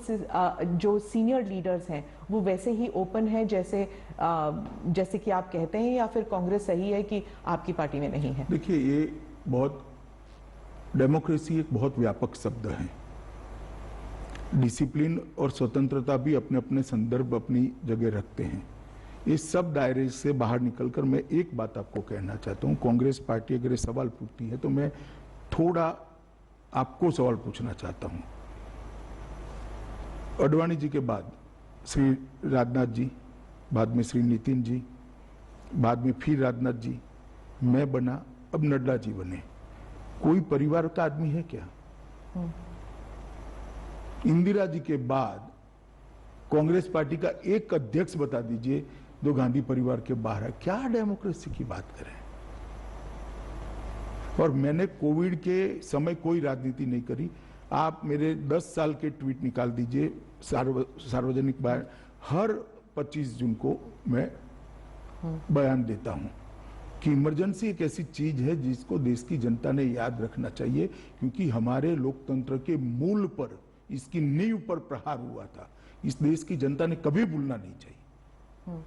जो सीनियर लीडर्स हैं वो वैसे ही ओपन है जैसे कि आप कहते हैं, या फिर कांग्रेस सही है कि आपकी पार्टी में नहीं है? देखिए, ये बहुत डेमोक्रेसी एक बहुत व्यापक शब्द है। डिसिप्लिन और स्वतंत्रता भी अपने अपने संदर्भ, अपनी जगह रखते हैं। इस सब दायरे से बाहर निकलकर मैं एक बात आपको कहना चाहता हूं, कांग्रेस पार्टी अगर ये सवाल पूछती है तो मैं थोड़ा आपको सवाल पूछना चाहता हूं। अडवाणी जी के बाद श्री राजनाथ जी, बाद में श्री नितिन जी, बाद में फिर राजनाथ जी, मैं बना, अब नड्डा जी बने। कोई परिवार का आदमी है क्या? इंदिरा जी के बाद कांग्रेस पार्टी का एक अध्यक्ष बता दीजिए जो गांधी परिवार के बाहर है। क्या डेमोक्रेसी की बात करें? और मैंने कोविड के समय कोई राजनीति नहीं करी। आप मेरे 10 साल के ट्वीट निकाल दीजिए सार्वजनिक बयान, हर 25 जून को मैं बयान देता हूं कि इमरजेंसी एक ऐसी चीज है जिसको देश की जनता ने याद रखना चाहिए, क्योंकि हमारे लोकतंत्र के मूल पर, इसकी नींव पर प्रहार हुआ था। इस देश की जनता ने कभी भूलना नहीं चाहिए।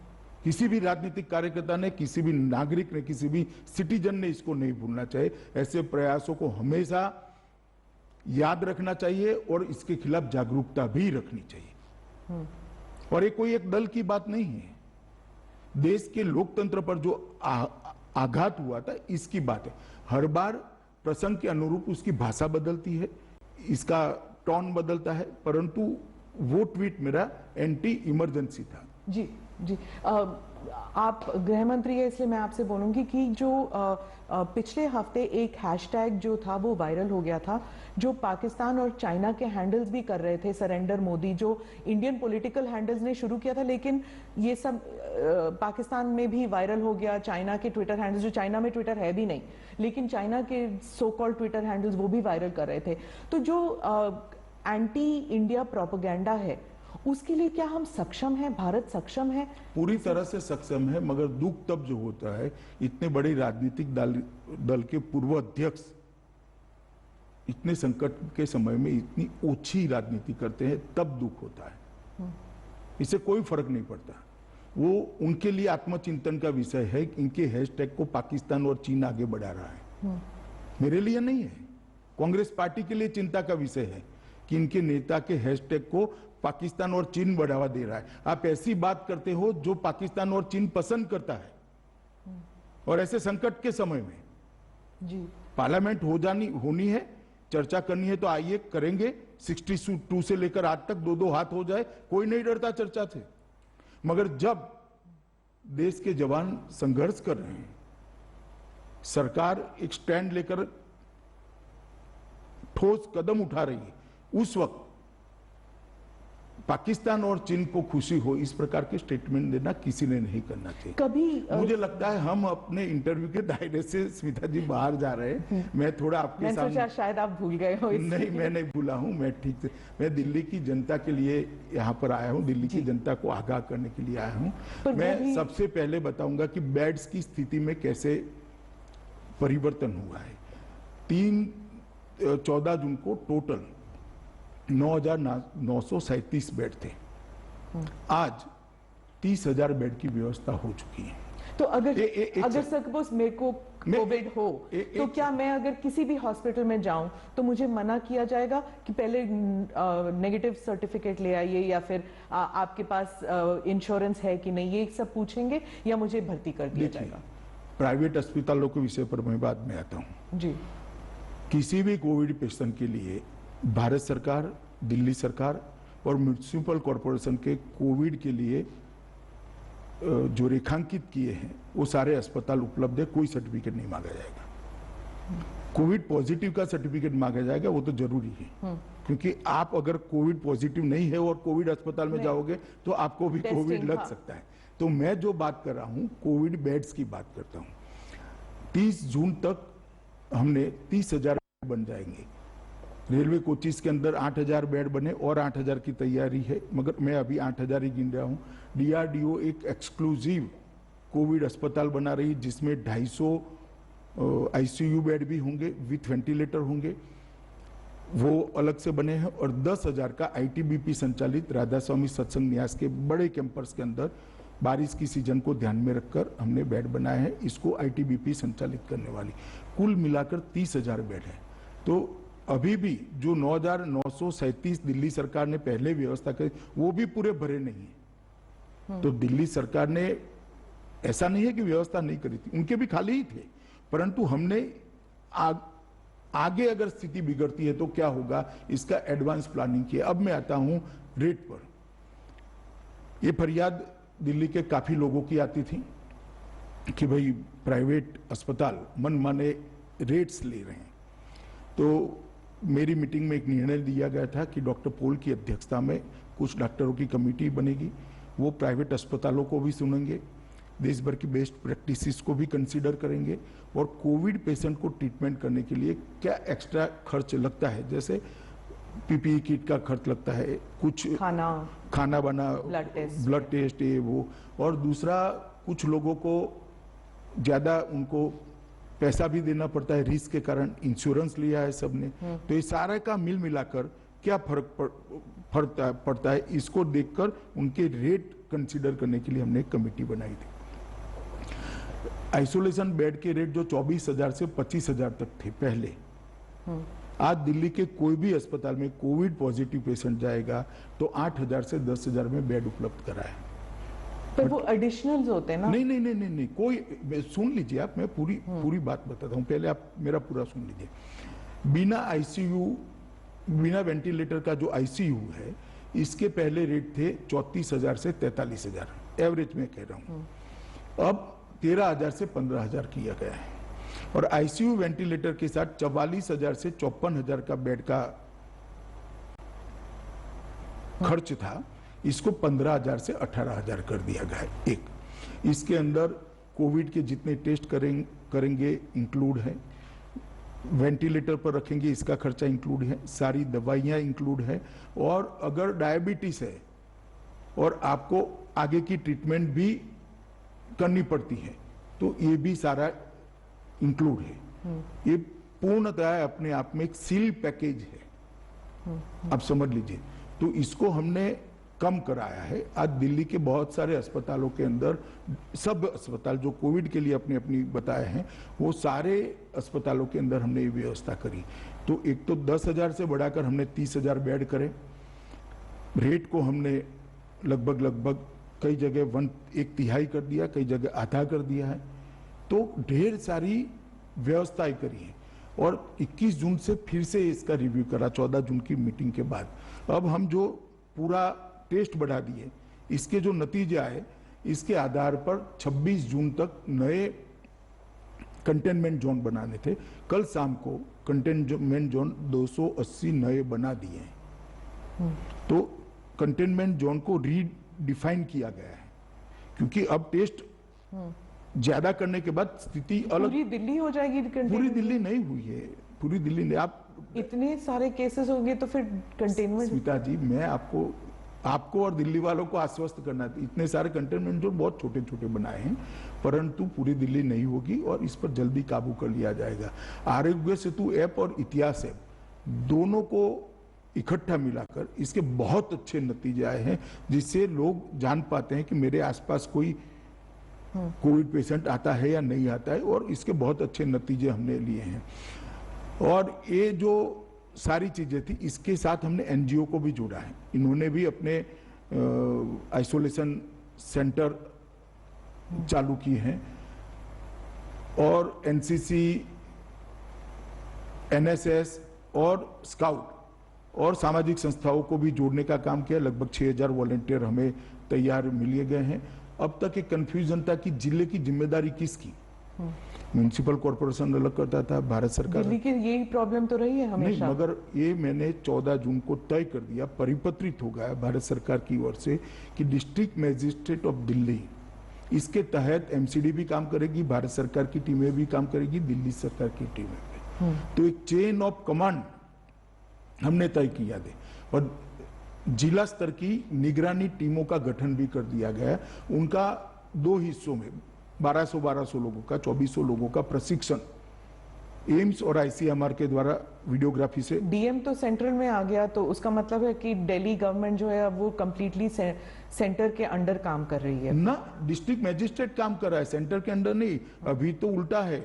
किसी भी राजनीतिक कार्यकर्ता ने, किसी भी नागरिक ने, किसी भी सिटीजन ने इसको नहीं भूलना चाहिए। ऐसे प्रयासों को हमेशा याद रखना चाहिए और इसके खिलाफ जागरूकता भी रखनी चाहिए। और ये कोई एक दल की बात नहीं है, देश के लोकतंत्र पर जो आघात हुआ था इसकी बात है। हर बार प्रसंग के अनुरूप उसकी भाषा बदलती है, इसका टोन बदलता है, परंतु वो ट्वीट मेरा एंटी इमरजेंसी था। जी जी, आप गृह मंत्री है इसलिए मैं आपसे बोलूंगी कि जो पिछले हफ्ते एक हैशटैग जो था वो वायरल हो गया था, जो पाकिस्तान और चाइना के हैंडल्स भी कर रहे थे, सरेंडर मोदी, जो इंडियन पॉलिटिकल हैंडल्स ने शुरू किया था, लेकिन ये सब पाकिस्तान में भी वायरल हो गया। चाइना के ट्विटर हैंडल्स, जो चाइना में ट्विटर है भी नहीं, लेकिन चाइना के सो कॉल्ड ट्विटर हैंडल्स वो भी वायरल कर रहे थे। तो जो एंटी इंडिया प्रोपेगेंडा है उसके लिए क्या हम सक्षम हैं? भारत सक्षम है? पूरी तरह से सक्षम है, मगर दुख तब जो होता है, इतने बड़े राजनीतिक दल के पूर्व अध्यक्ष इतने संकट के समय में इतनी ओछी राजनीति करते हैं, तब दुख होता है। इससे कोई फर्क नहीं पड़ता। वो उनके लिए आत्मचिंतन का विषय है। इनके हैशटैग को पाकिस्तान और चीन आगे बढ़ा रहा है, मेरे लिए नहीं है। कांग्रेस पार्टी के लिए चिंता का विषय है कि इनके नेता के हैशटैग को पाकिस्तान और चीन बढ़ावा दे रहा है। आप ऐसी बात करते हो जो पाकिस्तान और चीन पसंद करता है, और ऐसे संकट के समय में जी पार्लियामेंट होनी है, चर्चा करनी है तो आइए करेंगे। 62 से लेकर आज तक 2-2 हाथ हो जाए, कोई नहीं डरता चर्चा से। मगर जब देश के जवान संघर्ष कर रहे हैं, सरकार एक स्टैंड लेकर ठोस कदम उठा रही है, उस वक्त पाकिस्तान और चीन को खुशी हो इस प्रकार के स्टेटमेंट देना किसी ने नहीं करना चाहिए। कभी मुझे लगता है हम अपने इंटरव्यू के दायरे से स्मिता जी बाहर जा रहे हैं। मैं थोड़ा आपके मैंने सोचा सामने, शायद आप भूल गए हो नहीं मैं नहीं भूला हूं, मैं ठीक से, मैं दिल्ली की जनता के लिए यहाँ पर आया हूँ, दिल्ली की जनता को आगाह करने के लिए आया हूँ। पर मैं सबसे पहले बताऊंगा कि बेड्स की स्थिति में कैसे परिवर्तन हुआ है। 14 जून को टोटल 9,937 बेड थे, आज 30,000 बेड की व्यवस्था हो चुकी है। तो अगर सपोज मेरे को कोविड हो तो क्या मैं अगर किसी भी हॉस्पिटल में जाऊं तो मुझे मना किया जाएगा कि पहले नेगेटिव सर्टिफिकेट ले आइए, या फिर आपके पास इंश्योरेंस है कि नहीं, ये सब पूछेंगे, या मुझे भर्ती कर दिया जाएगा? प्राइवेट अस्पतालों के विषय पर मैं बाद में आता हूं। जी, किसी भी कोविड पेशेंट के लिए भारत सरकार, दिल्ली सरकार और म्युनिसिपल कॉरपोरेशन के कोविड के लिए जो रेखांकित किए हैं वो सारे अस्पताल उपलब्ध है, कोई सर्टिफिकेट नहीं मांगा जाएगा। कोविड पॉजिटिव का सर्टिफिकेट मांगा जाएगा, वो तो जरूरी है, क्योंकि आप अगर कोविड पॉजिटिव नहीं है और कोविड अस्पताल में जाओगे तो आपको भी कोविड लग सकता है। तो मैं जो बात कर रहा हूं कोविड बेड्स की बात करता हूं। 30 जून तक हमने 30,000 बन जाएंगे। रेलवे कोचिस के अंदर 8,000 बेड बने और 8,000 की तैयारी है, मगर मैं अभी 8,000 ही गिन रहा हूं। DRDO एक एक्सक्लूसिव कोविड अस्पताल बना रही है जिसमें 250 ICU बेड भी होंगे, विथ वेंटिलेटर होंगे, वो अलग से बने हैं। और 10,000 का ITBP संचालित राधा स्वामी सत्संग न्यास के बड़े कैंपस के अंदर बारिश की सीजन को ध्यान में रखकर हमने बेड बनाए हैं, इसको ITBP संचालित करने वाली। कुल मिलाकर 30,000 बेड है। तो अभी भी जो 9,937 दिल्ली सरकार ने पहले व्यवस्था की वो भी पूरे भरे नहीं है। तो दिल्ली सरकार ने, ऐसा नहीं है कि व्यवस्था नहीं करी थी, उनके भी खाली ही थे, परंतु हमने आगे अगर स्थिति बिगड़ती है तो क्या होगा इसका एडवांस प्लानिंग किया। अब मैं आता हूं रेट पर। ये फरियाद दिल्ली के काफी लोगों की आती थी कि भाई प्राइवेट अस्पताल मनमाने रेट्स ले रहे हैं। तो मेरी मीटिंग में एक निर्णय दिया गया था कि डॉक्टर पॉल की अध्यक्षता में कुछ डॉक्टरों की कमेटी बनेगी, वो प्राइवेट अस्पतालों को भी सुनेंगे, देश भर की बेस्ट प्रैक्टिसेस को भी कंसीडर करेंगे, और कोविड पेशेंट को ट्रीटमेंट करने के लिए क्या एक्स्ट्रा खर्च लगता है, जैसे PPE किट का खर्च लगता है, कुछ खाना बना, ब्लड टेस्ट ये वो, और दूसरा कुछ लोगों को ज्यादा उनको पैसा भी देना पड़ता है रिस्क के कारण, इंश्योरेंस लिया है सबने। तो ये सारे का मिल मिलाकर क्या फर्क पड़ता है, इसको देखकर उनके रेट कंसीडर करने के लिए हमने एक कमेटी बनाई थी। आइसोलेशन बेड के रेट जो 24,000 से 25,000 तक थे पहले, आज दिल्ली के कोई भी अस्पताल में कोविड पॉजिटिव पेशेंट जाएगा तो 8,000 से 10,000 में बेड उपलब्ध कराए। पर वो एडिशनल्स होते हैं ना? नहीं, कोई, सुन लीजिए आप, मैं पूरी बात बताता हूं, पहले आप मेरा पूरा सुन लीजिए। बिना ICU, बिना वेंटिलेटर का जो ICU है, इसके पहले रेट थे 34,000 से 43,000, एवरेज में कह रहा हूं। अब 13,000 से 15,000 किया गया है, और ICU वेंटिलेटर के साथ 44,000 से 54,000 का बेड का खर्च था, इसको 15,000 से 18,000 कर दिया गया है। एक इसके अंदर कोविड के जितने टेस्ट करेंगे इंक्लूड है, वेंटिलेटर पर रखेंगे इसका खर्चा इंक्लूड है, सारी दवाइयां इंक्लूड है, और अगर डायबिटीज है और आपको आगे की ट्रीटमेंट भी करनी पड़ती है तो ये भी सारा इंक्लूड है। ये पूर्णतः अपने आप में एक सील पैकेज है, आप समझ लीजिए। तो इसको हमने कम कराया है। आज दिल्ली के बहुत सारे अस्पतालों के अंदर, सब अस्पताल जो कोविड के लिए अपनी अपनी बताए हैं, वो सारे अस्पतालों के अंदर हमने ये व्यवस्था करी। तो एक तो 10,000 से बढ़ाकर हमने 30,000 बेड करे, रेट को हमने लगभग कई जगह 1/3 कर दिया, कई जगह आधा कर दिया है। तो ढेर सारी व्यवस्थाएं करी है और 21 जून से फिर से इसका रिव्यू करा, 14 जून की मीटिंग के बाद। अब हम जो पूरा टेस्ट बढ़ा दिए, इसके जो नतीजे आए, इसके आधार पर 26 जून तक नए कंटेनमेंट जोन बनाने थे। कल शाम को कंटेनमेंट जोन 280 नए बना दिए हैं। तो कंटेनमेंट जोन को रीडिफाइन किया गया है, क्योंकि अब टेस्ट ज्यादा करने के बाद स्थिति अलग। पूरी दिल्ली हो जाएगी पूरी कंटेनमेंट? दिल्ली नहीं हुई है, पूरी दिल्ली नहीं। आप इतने सारे केसेस होंगे तो फिर कंटेनमेंट। स्मिता जी, मैं आपको और दिल्ली वालों को आश्वस्त करना, इतने सारे कंटेनमेंट जोन बहुत छोटे छोटे बनाए हैं, परंतु पूरी दिल्ली नहीं होगी और इस पर जल्दी काबू कर लिया जाएगा। आरोग्य सेतु ऐप और इतिहास ऐप दोनों को इकट्ठा मिलाकर इसके बहुत अच्छे नतीजे आए हैं, जिससे लोग जान पाते हैं कि मेरे आसपास कोई कोविड पेशेंट आता है या नहीं आता है, और इसके बहुत अच्छे नतीजे हमने लिए हैं। और ये जो सारी चीजें थी, इसके साथ हमने एनजीओ को भी जोड़ा है। इन्होंने भी अपने आइसोलेशन सेंटर चालू किए हैं और एनसीसी, एनएसएस और स्काउट और सामाजिक संस्थाओं को भी जोड़ने का काम किया। लगभग 6,000 वॉलंटियर हमें तैयार मिल गए हैं। अब तक एक कंफ्यूजन था कि जिले की जिम्मेदारी किसकी। म्युनिसिपल कॉर्पोरेशन अलग करता था, भारत सरकार। दिल्ली की यही प्रॉब्लम तो रही है हमेशा। नहीं, मगर ये मैंने 14 जून को तय कर दिया, परिपत्रित हो गया भारत सरकार की ओर से कि डिस्ट्रिक्ट मजिस्ट्रेट ऑफ दिल्ली, इसके तहत एमसीडी भी काम करेगी, भारत सरकार की टीमें भी काम करेगी, दिल्ली सरकार की टीमें भी। तो एक चेन ऑफ कमांड हमने तय किया थे और जिला स्तर की निगरानी टीमों का गठन भी कर दिया गया। उनका 2 हिस्सों में 1200 लोगों का, 2400 लोगों का प्रशिक्षण एम्स और आईसीएमआर के द्वारा वीडियोग्राफी से। डीएम तो सेंट्रल में आ गया, तो उसका मतलब है कि दिल्ली गवर्नमेंट जो है वो कंप्लीटली सेंटर के अंडर काम कर रही है ना। डिस्ट्रिक्ट मजिस्ट्रेट काम कर रहा है, सेंटर के अंडर नहीं। अभी तो उल्टा है,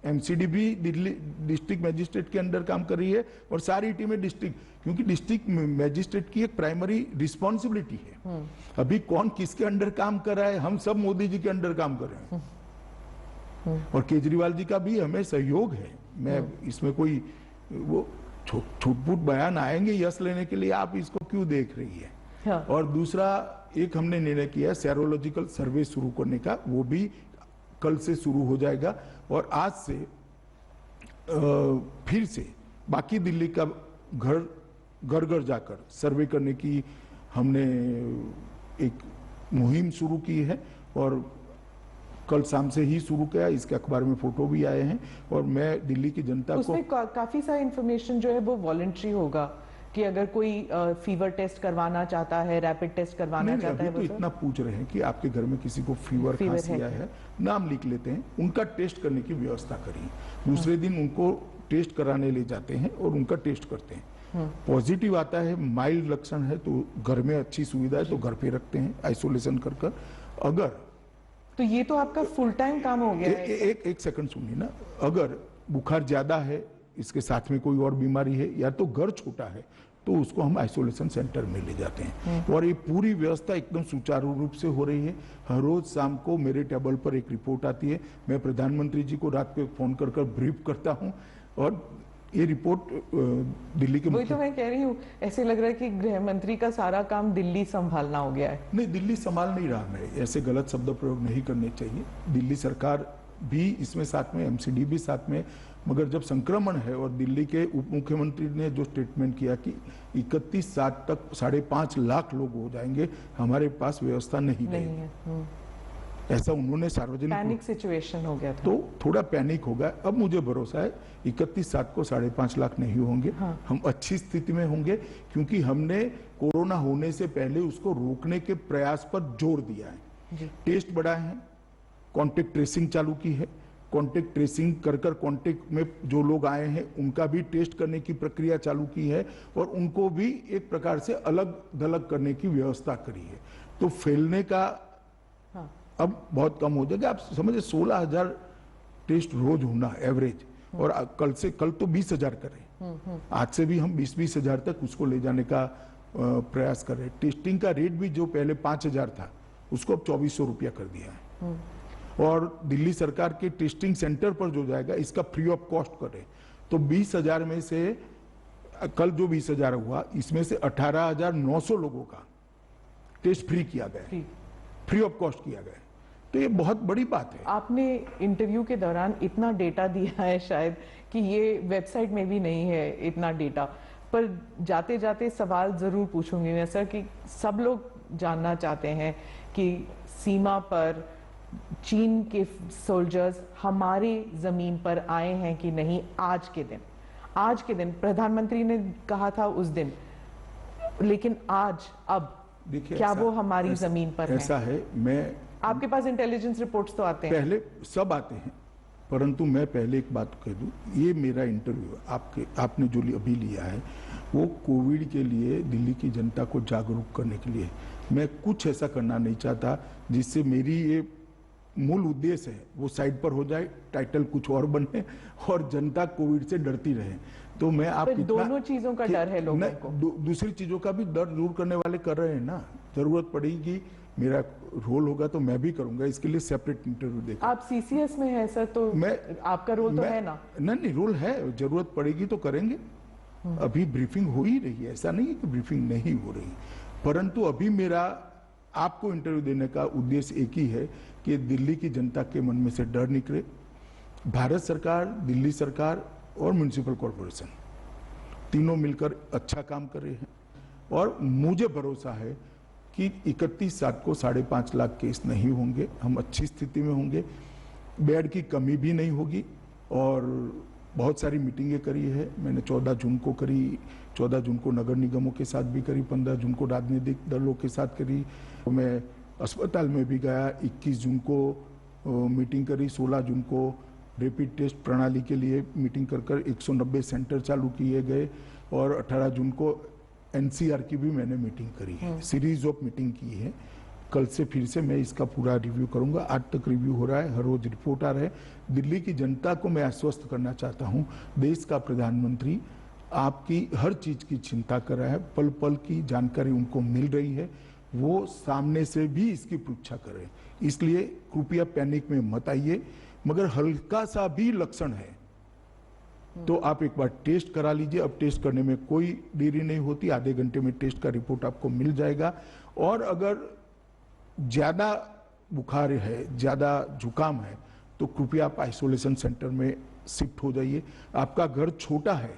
एमसीडी भी दिल्ली डिस्ट्रिक्ट मजिस्ट्रेट के अंडर काम कर रही है और सारी टीमें डिस्ट्रिक्ट, क्योंकि डिस्ट्रिक्ट मजिस्ट्रेट की एक प्राइमरी रिस्पॉन्सिबिलिटी है। अभी कौन किसके अंडर काम कर रहा है, हम सब मोदी जी के अंडर काम कर रहे हैं और केजरीवाल जी का भी हमें सहयोग है। मैं इसमें कोई वो छूट-फूट बयान आएंगे यश लेने के लिए, आप इसको क्यों देख रही है। हाँ। और दूसरा एक हमने निर्णय किया है सेरोलॉजिकल सर्वे शुरू करने का, वो भी कल से शुरू हो जाएगा और आज से फिर से बाकी दिल्ली का घर घर जाकर सर्वे करने की हमने एक मुहिम शुरू की है और कल शाम से ही शुरू किया। इसके अखबार में फोटो भी आए हैं और मैं दिल्ली की जनता को उसमें काफी सारी इंफॉर्मेशन जो है वो वॉलंटरी होगा कि अगर कोई फीवर टेस्ट करवाना चाहता है, रैपिड टेस्ट करवाना चाहता है। तो इतना पूछ रहे हैं कि आपके घर में किसी को फीवर खांसी आया है, नाम लिख लेते हैं, उनका टेस्ट करने की व्यवस्था करिए। दूसरे दिन उनको टेस्ट कराने ले जाते हैं और उनका टेस्ट करते हैं। पॉजिटिव आता है, माइल्ड लक्षण है तो घर में अच्छी सुविधा है तो घर पे रखते हैं आइसोलेशन कर। अगर तो ये तो आपका फुल टाइम काम हो गया है। एक सेकंड सुनिए ना, अगर बुखार ज्यादा है, इसके साथ में कोई और बीमारी है या तो घर छोटा है, तो उसको हम आइसोलेशन सेंटर में ले जाते हैं और ये पूरी व्यवस्था एकदम सुचारू रूप से हो रही है। हर रोज शाम को मेरे टेबल पर एक रिपोर्ट आती है, मैं प्रधानमंत्री जी को रात को फोन कर ब्रीफ करता हूं और ये रिपोर्ट दिल्ली के वही तो मैं कह रही हूँ, ऐसे लग रहा है कि गृह मंत्री का सारा काम दिल्ली संभालना हो गया है। नहीं, दिल्ली संभाल नहीं रहा, मैं ऐसे गलत शब्द प्रयोग नहीं करने चाहिए। दिल्ली सरकार भी इसमें साथ में, एमसीडी भी साथ में, मगर जब संक्रमण है और दिल्ली के उप मुख्यमंत्री ने जो स्टेटमेंट किया कि 31/7 तक 5.5 लाख लोग हो जाएंगे, हमारे पास व्यवस्था नहीं है, ऐसा उन्होंने सार्वजनिक, पैनिक सिचुएशन हो गया था। तो थोड़ा पैनिक होगा। अब मुझे भरोसा है 31/7 को 5.5 लाख नहीं होंगे। हाँ। हम अच्छी स्थिति में होंगे क्योंकि हमने कोरोना होने से पहले उसको रोकने के प्रयास पर जोर दिया है। टेस्ट बढ़ाए हैं, कॉन्टेक्ट ट्रेसिंग चालू की है, कॉन्टेक्ट ट्रेसिंग कर कॉन्टेक्ट में जो लोग आए हैं उनका भी टेस्ट करने की प्रक्रिया चालू की है और उनको भी एक प्रकार से अलग थलग करने की व्यवस्था करी है। तो फैलने का हाँ। अब बहुत कम हो जाएगा। आप समझे 16,000 टेस्ट रोज होना एवरेज, और कल तो 20,000 करें, आज से भी हम 20-20 हजार तक उसको ले जाने का प्रयास कर रहे हैं। टेस्टिंग का रेट भी जो पहले 5,000 था उसको अब 2,400 रुपया कर दिया है। और दिल्ली सरकार के टेस्टिंग सेंटर पर जो जाएगा इसका फ्री ऑफ कॉस्ट करे, तो 20,000 में से कल जो 20,000 हुआ इसमें से 18,900 लोगों का टेस्ट फ्री किया गया, फ्री ऑफ कॉस्ट किया गया। तो ये बहुत बड़ी बात है। आपने इंटरव्यू के दौरान इतना डेटा दिया है शायद कि ये वेबसाइट में भी नहीं है इतना डेटा, पर जाते जाते सवाल जरूर पूछूंगी मैं सर कि सब लोग जानना चाहते हैं कि सीमा पर चीन के सोल्जर्स हमारी जमीन पर आए हैं कि नहीं। आज के दिन प्रधानमंत्री ने कहा था उस दिन, लेकिन आज अब देखिए क्या वो हमारी जमीन पर है? ऐसा है, मैं आपके पास इंटेलिजेंस रिपोर्ट्स तो आते हैं? पहले सब आते हैं, परंतु मैं पहले एक बात कह दूं, ये मेरा इंटरव्यू आपने जो अभी लिया है वो कोविड के लिए दिल्ली की जनता को जागरूक करने के लिए। मैं कुछ ऐसा करना नहीं चाहता जिससे मेरी ये मूल उद्देश्य है वो साइड पर हो जाए, टाइटल कुछ और बने और जनता कोविड से डरती रहे। तो मैं आप दोनों चीजों का डर है लोगों को। दूसरी चीजों का भी डर दूर करने वाले कर रहे हैं ना। जरूरत पड़ेगी, मेरा रोल होगा तो मैं भी करूंगा, इसके लिए सेपरेट इंटरव्यू देखा। आप सीसीएस में है सर, तो आपका रोल तो है ना? नहीं, रोल है, जरूरत पड़ेगी तो करेंगे। अभी ब्रीफिंग हो ही रही है, ऐसा नहीं है कि ब्रीफिंग नहीं हो रही, परंतु अभी मेरा आपको इंटरव्यू देने का उद्देश्य एक ही है कि दिल्ली की जनता के मन में से डर निकले। भारत सरकार, दिल्ली सरकार और म्युनिसिपल कॉरपोरेशन तीनों मिलकर अच्छा काम कर रहे हैं और मुझे भरोसा है कि 31/7 को 5.5 लाख केस नहीं होंगे, हम अच्छी स्थिति में होंगे, बेड की कमी भी नहीं होगी। और बहुत सारी मीटिंगें करी है मैंने, 14 जून को करी, 14 जून को नगर निगमों के साथ भी करी, 15 जून को राजनीतिक दलों के साथ करी, मैं अस्पताल में भी गया, 21 जून को मीटिंग करी, 16 जून को रैपिड टेस्ट प्रणाली के लिए मीटिंग कर 190 सेंटर चालू किए गए और 18 जून को एनसीआर की भी मैंने मीटिंग करी है, सीरीज ऑफ मीटिंग की है। कल से फिर से मैं इसका पूरा रिव्यू करूंगा, आज तक रिव्यू हो रहा है, हर रोज रिपोर्ट आ रहा है। दिल्ली की जनता को मैं आश्वस्त करना चाहता हूं, देश का प्रधानमंत्री आपकी हर चीज की चिंता कर रहा है, पल पल की जानकारी उनको मिल रही है, वो सामने से भी इसकी परीक्षा करें। इसलिए कृपया पैनिक में मत आइए, मगर हल्का सा भी लक्षण है तो आप एक बार टेस्ट करा लीजिए। अब टेस्ट करने में कोई देरी नहीं होती, आधे घंटे में टेस्ट का रिपोर्ट आपको मिल जाएगा। और अगर ज्यादा बुखार है, ज्यादा जुकाम है, तो कृपया आप आइसोलेशन सेंटर में शिफ्ट हो जाइए। आपका घर छोटा है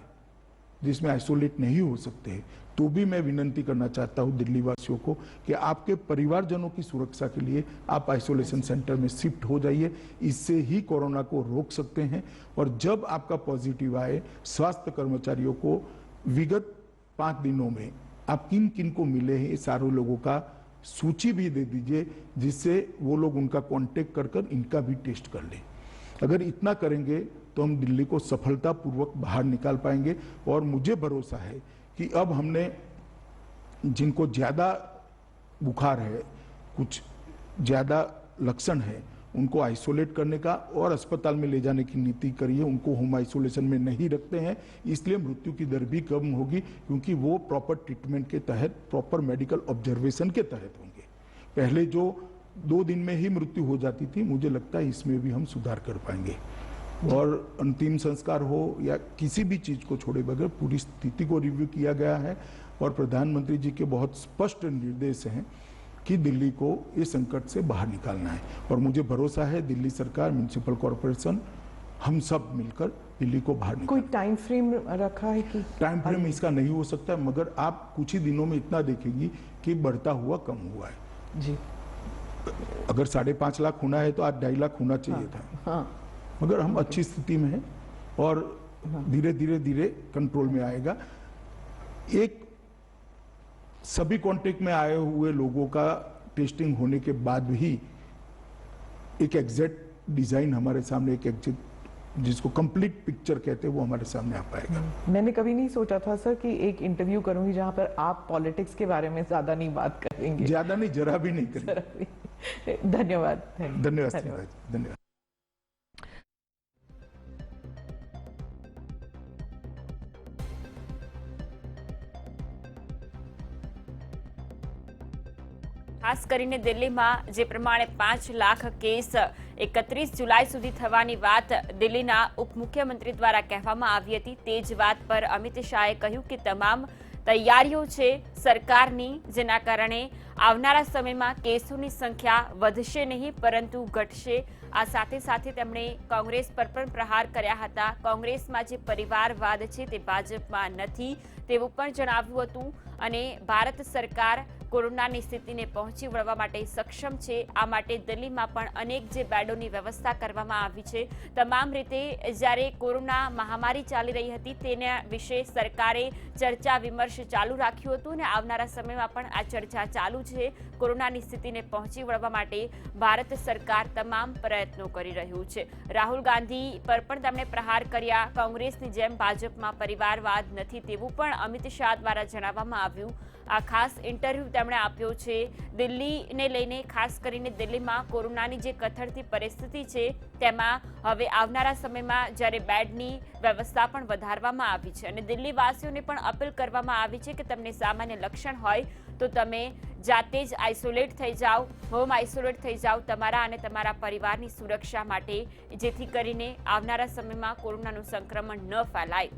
जिसमें आइसोलेट नहीं हो सकते, तो भी मैं विनंती करना चाहता हूं दिल्ली वासियों को कि आपके परिवारजनों की सुरक्षा के लिए आप आइसोलेशन सेंटर में शिफ्ट हो जाइए। इससे ही कोरोना को रोक सकते हैं। और जब आपका पॉजिटिव आए, स्वास्थ्य कर्मचारियों को विगत 5 दिनों में आप किन किन को मिले हैं, सारे लोगों का सूची भी दे दीजिए, जिससे वो लोग उनका कांटेक्ट कर इनका भी टेस्ट कर लें। अगर इतना करेंगे तो हम दिल्ली को सफलतापूर्वक बाहर निकाल पाएंगे। और मुझे भरोसा है कि अब हमने जिनको ज्यादा बुखार है, कुछ ज्यादा लक्षण है, उनको आइसोलेट करने का और अस्पताल में ले जाने की नीति करी है। उनको होम आइसोलेशन में नहीं रखते हैं, इसलिए मृत्यु की दर भी कम होगी, क्योंकि वो प्रॉपर ट्रीटमेंट के तहत, प्रॉपर मेडिकल ऑब्जर्वेशन के तहत होंगे। पहले जो 2 दिन में ही मृत्यु हो जाती थी, मुझे लगता है इसमें भी हम सुधार कर पाएंगे। और अंतिम संस्कार हो या किसी भी चीज को छोड़े बगैर पूरी स्थिति को रिव्यू किया गया है। और प्रधानमंत्री जी के बहुत स्पष्ट निर्देश हैं कि दिल्ली को इस संकट से बाहर निकालना है। और मुझे भरोसा है दिल्ली सरकार, म्युनिसिपल कॉरपोरेशन, हम सब मिलकर दिल्ली को बाहर कोई टाइम फ्रेम रखा है कि? टाइम फ्रेम इसका नहीं हो सकता, मगर आप कुछ ही दिनों में इतना देखेंगी कि बढ़ता हुआ कम हुआ है जी। अगर 5.5 लाख होना है तो आज 2.5 लाख होना चाहिए था। हाँ। मगर हम अच्छी स्थिति में हैं और धीरे धीरे कंट्रोल में आएगा। एक सभी कांटेक्ट में आए हुए लोगों का टेस्टिंग होने के बाद ही एक एग्जैक्ट डिजाइन हमारे सामने एक जिसको कंप्लीट पिक्चर कहते हैं वो हमारे सामने आ पाएगा। मैंने कभी नहीं सोचा था सर कि एक इंटरव्यू करूंगी जहां पर आप पॉलिटिक्स के बारे में ज्यादा नहीं बात करेंगे। ज्यादा नहीं, जरा भी नहीं करेंगे। धन्यवाद। धन्यवाद। धन्यवाद। ખાસ કરીને દિલ્હીમાં જે પ્રમાણે 5 લાખ કેસ 31 જુલાઈ સુધી થવાની વાત દિલ્હીના ઉપમુખ્યમંત્રી દ્વારા કહેવામાં આવી હતી, તે જ વાત પર અમિત શાહે કહ્યું કે તમામ તૈયારીઓ છે સરકારની, જેના કારણે આવનારા સમયમાં કેસોની સંખ્યા વધશે નહીં પરંતુ ઘટશે। આ સાથે સાથે તેમણે કોંગ્રેસ પર પણ પ્રહાર કર્યા હતા। કોંગ્રેસમાં જે પરિવારવાદ છે તે ભાજપમાં નથી તેવું પણ જણાવ્યું હતું અને ભારત સરકાર કોરોનાની સ્થિતિને પહોંચી વળવા માટે સક્ષમ છે। આ માટે દિલ્હીમાં પણ અનેક જે બેડોની વ્યવસ્થા કરવામાં આવી છે। તમામ રીતે જ્યારે કોરોના મહામારી ચાલી રહી હતી તેના વિશે સરકારે ચર્ચા વિમર્શ ચાલુ રાખ્યું હતું અને આવનારા સમયમાં પણ આ ચર્ચા ચાલુ છે। કોરોનાની સ્થિતિને પહોંચી વળવા માટે ભારત સરકાર તમામ પ્રયત્નો કરી રહ્યું છે। રાહુલ ગાંધી પર પણ તેમણે પ્રહાર કર્યા। કોંગ્રેસની જેમ ભાજપમાં પરિવારવાદ નથી તેવું પણ અમિત શાહ દ્વારા જણાવવામાં આવ્યું। આ ખાસ ઇન્ટરવ્યુ તેમણે આપ્યો છે દિલ્હીને લઈને। ખાસ કરીને દિલ્હીમાં કોરોનાની જે કથળતી પરિસ્થિતિ છે તેમાં હવે આવનારા સમયમાં જ્યારે બેડની વ્યવસ્થા પણ વધારવામાં આવી છે અને દિલ્હીવાસીઓને પણ અપીલ કરવામાં આવી છે કે તમને સામાન્ય લક્ષણ હોય તો તમે જાતે જ આઇસોલેટ થઈ જાઓ, હોમ આઇસોલેટ થઈ જાઓ તમારા અને તમારા પરિવારની સુરક્ષા માટે, જેથી કરીને આવનારા સમયમાં કોરોનાનું સંક્રમણ ન ફેલાય।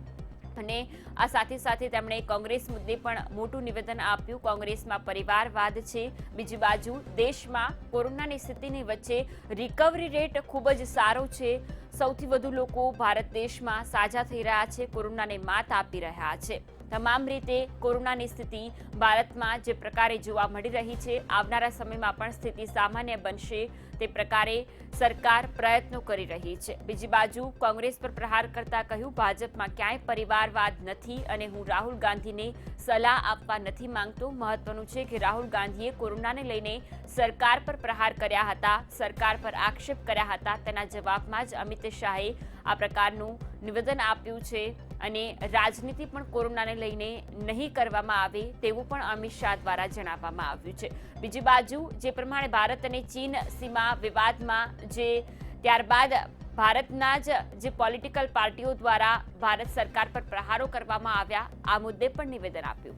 અને આ સાથે સાથે તેમણે કોંગ્રેસ મુદ્દે પણ મોટું નિવેદન આપ્યું। કોંગ્રેસમાં પરિવારવાદ છે, બીજી બાજુ દેશમાં કોરોનાની સ્થિતિની વચ્ચે રિકવરી રેટ ખૂબ જ સારો છે। સૌથી વધુ લોકો ભારત દેશમાં સાજા થઈ રહ્યા છે, કોરોનાને માત આપી રહ્યા છે। તમામ રીતે કોરોનાની સ્થિતિ ભારતમાં જે પ્રકારે જોવા મળી રહી છે, આવનારા સમયમાં પણ સ્થિતિ સામાન્ય બનશે તે પ્રકારે સરકાર પ્રયત્નો કરી રહી છે। બીજી બાજુ કોંગ્રેસ પર પ્રહાર કરતા કહ્યું, ભાજપમાં ક્યાંય પરિવારવાદ નથી અને હું રાહુલ ગાંધીને સલાહ આપવા નથી માંગતો। મહત્વનું છે કે રાહુલ ગાંધીએ કોરોનાને લઈને સરકાર પર પ્રહાર કર્યા હતા, સરકાર પર આક્ષેપ કર્યા હતા, તેના જવાબમાં જ અમિત શાહે આ પ્રકારનું નિવેદન આપ્યું છે અને રાજનીતિ પણ કોરોનાને લઈને નહીં કરવામાં આવે તેવું પણ અમિત શાહ દ્વારા જણાવવામાં આવ્યું છે। બીજી બાજુ જે પ્રમાણે ભારત અને ચીન સીમા વિવાદમાં જે ત્યારબાદ ભારતના જ જે પોલિટિકલ પાર્ટીઓ દ્વારા ભારત સરકાર પર પ્રહારો કરવામાં આવ્યા, આ મુદ્દે પણ નિવેદન આપ્યું।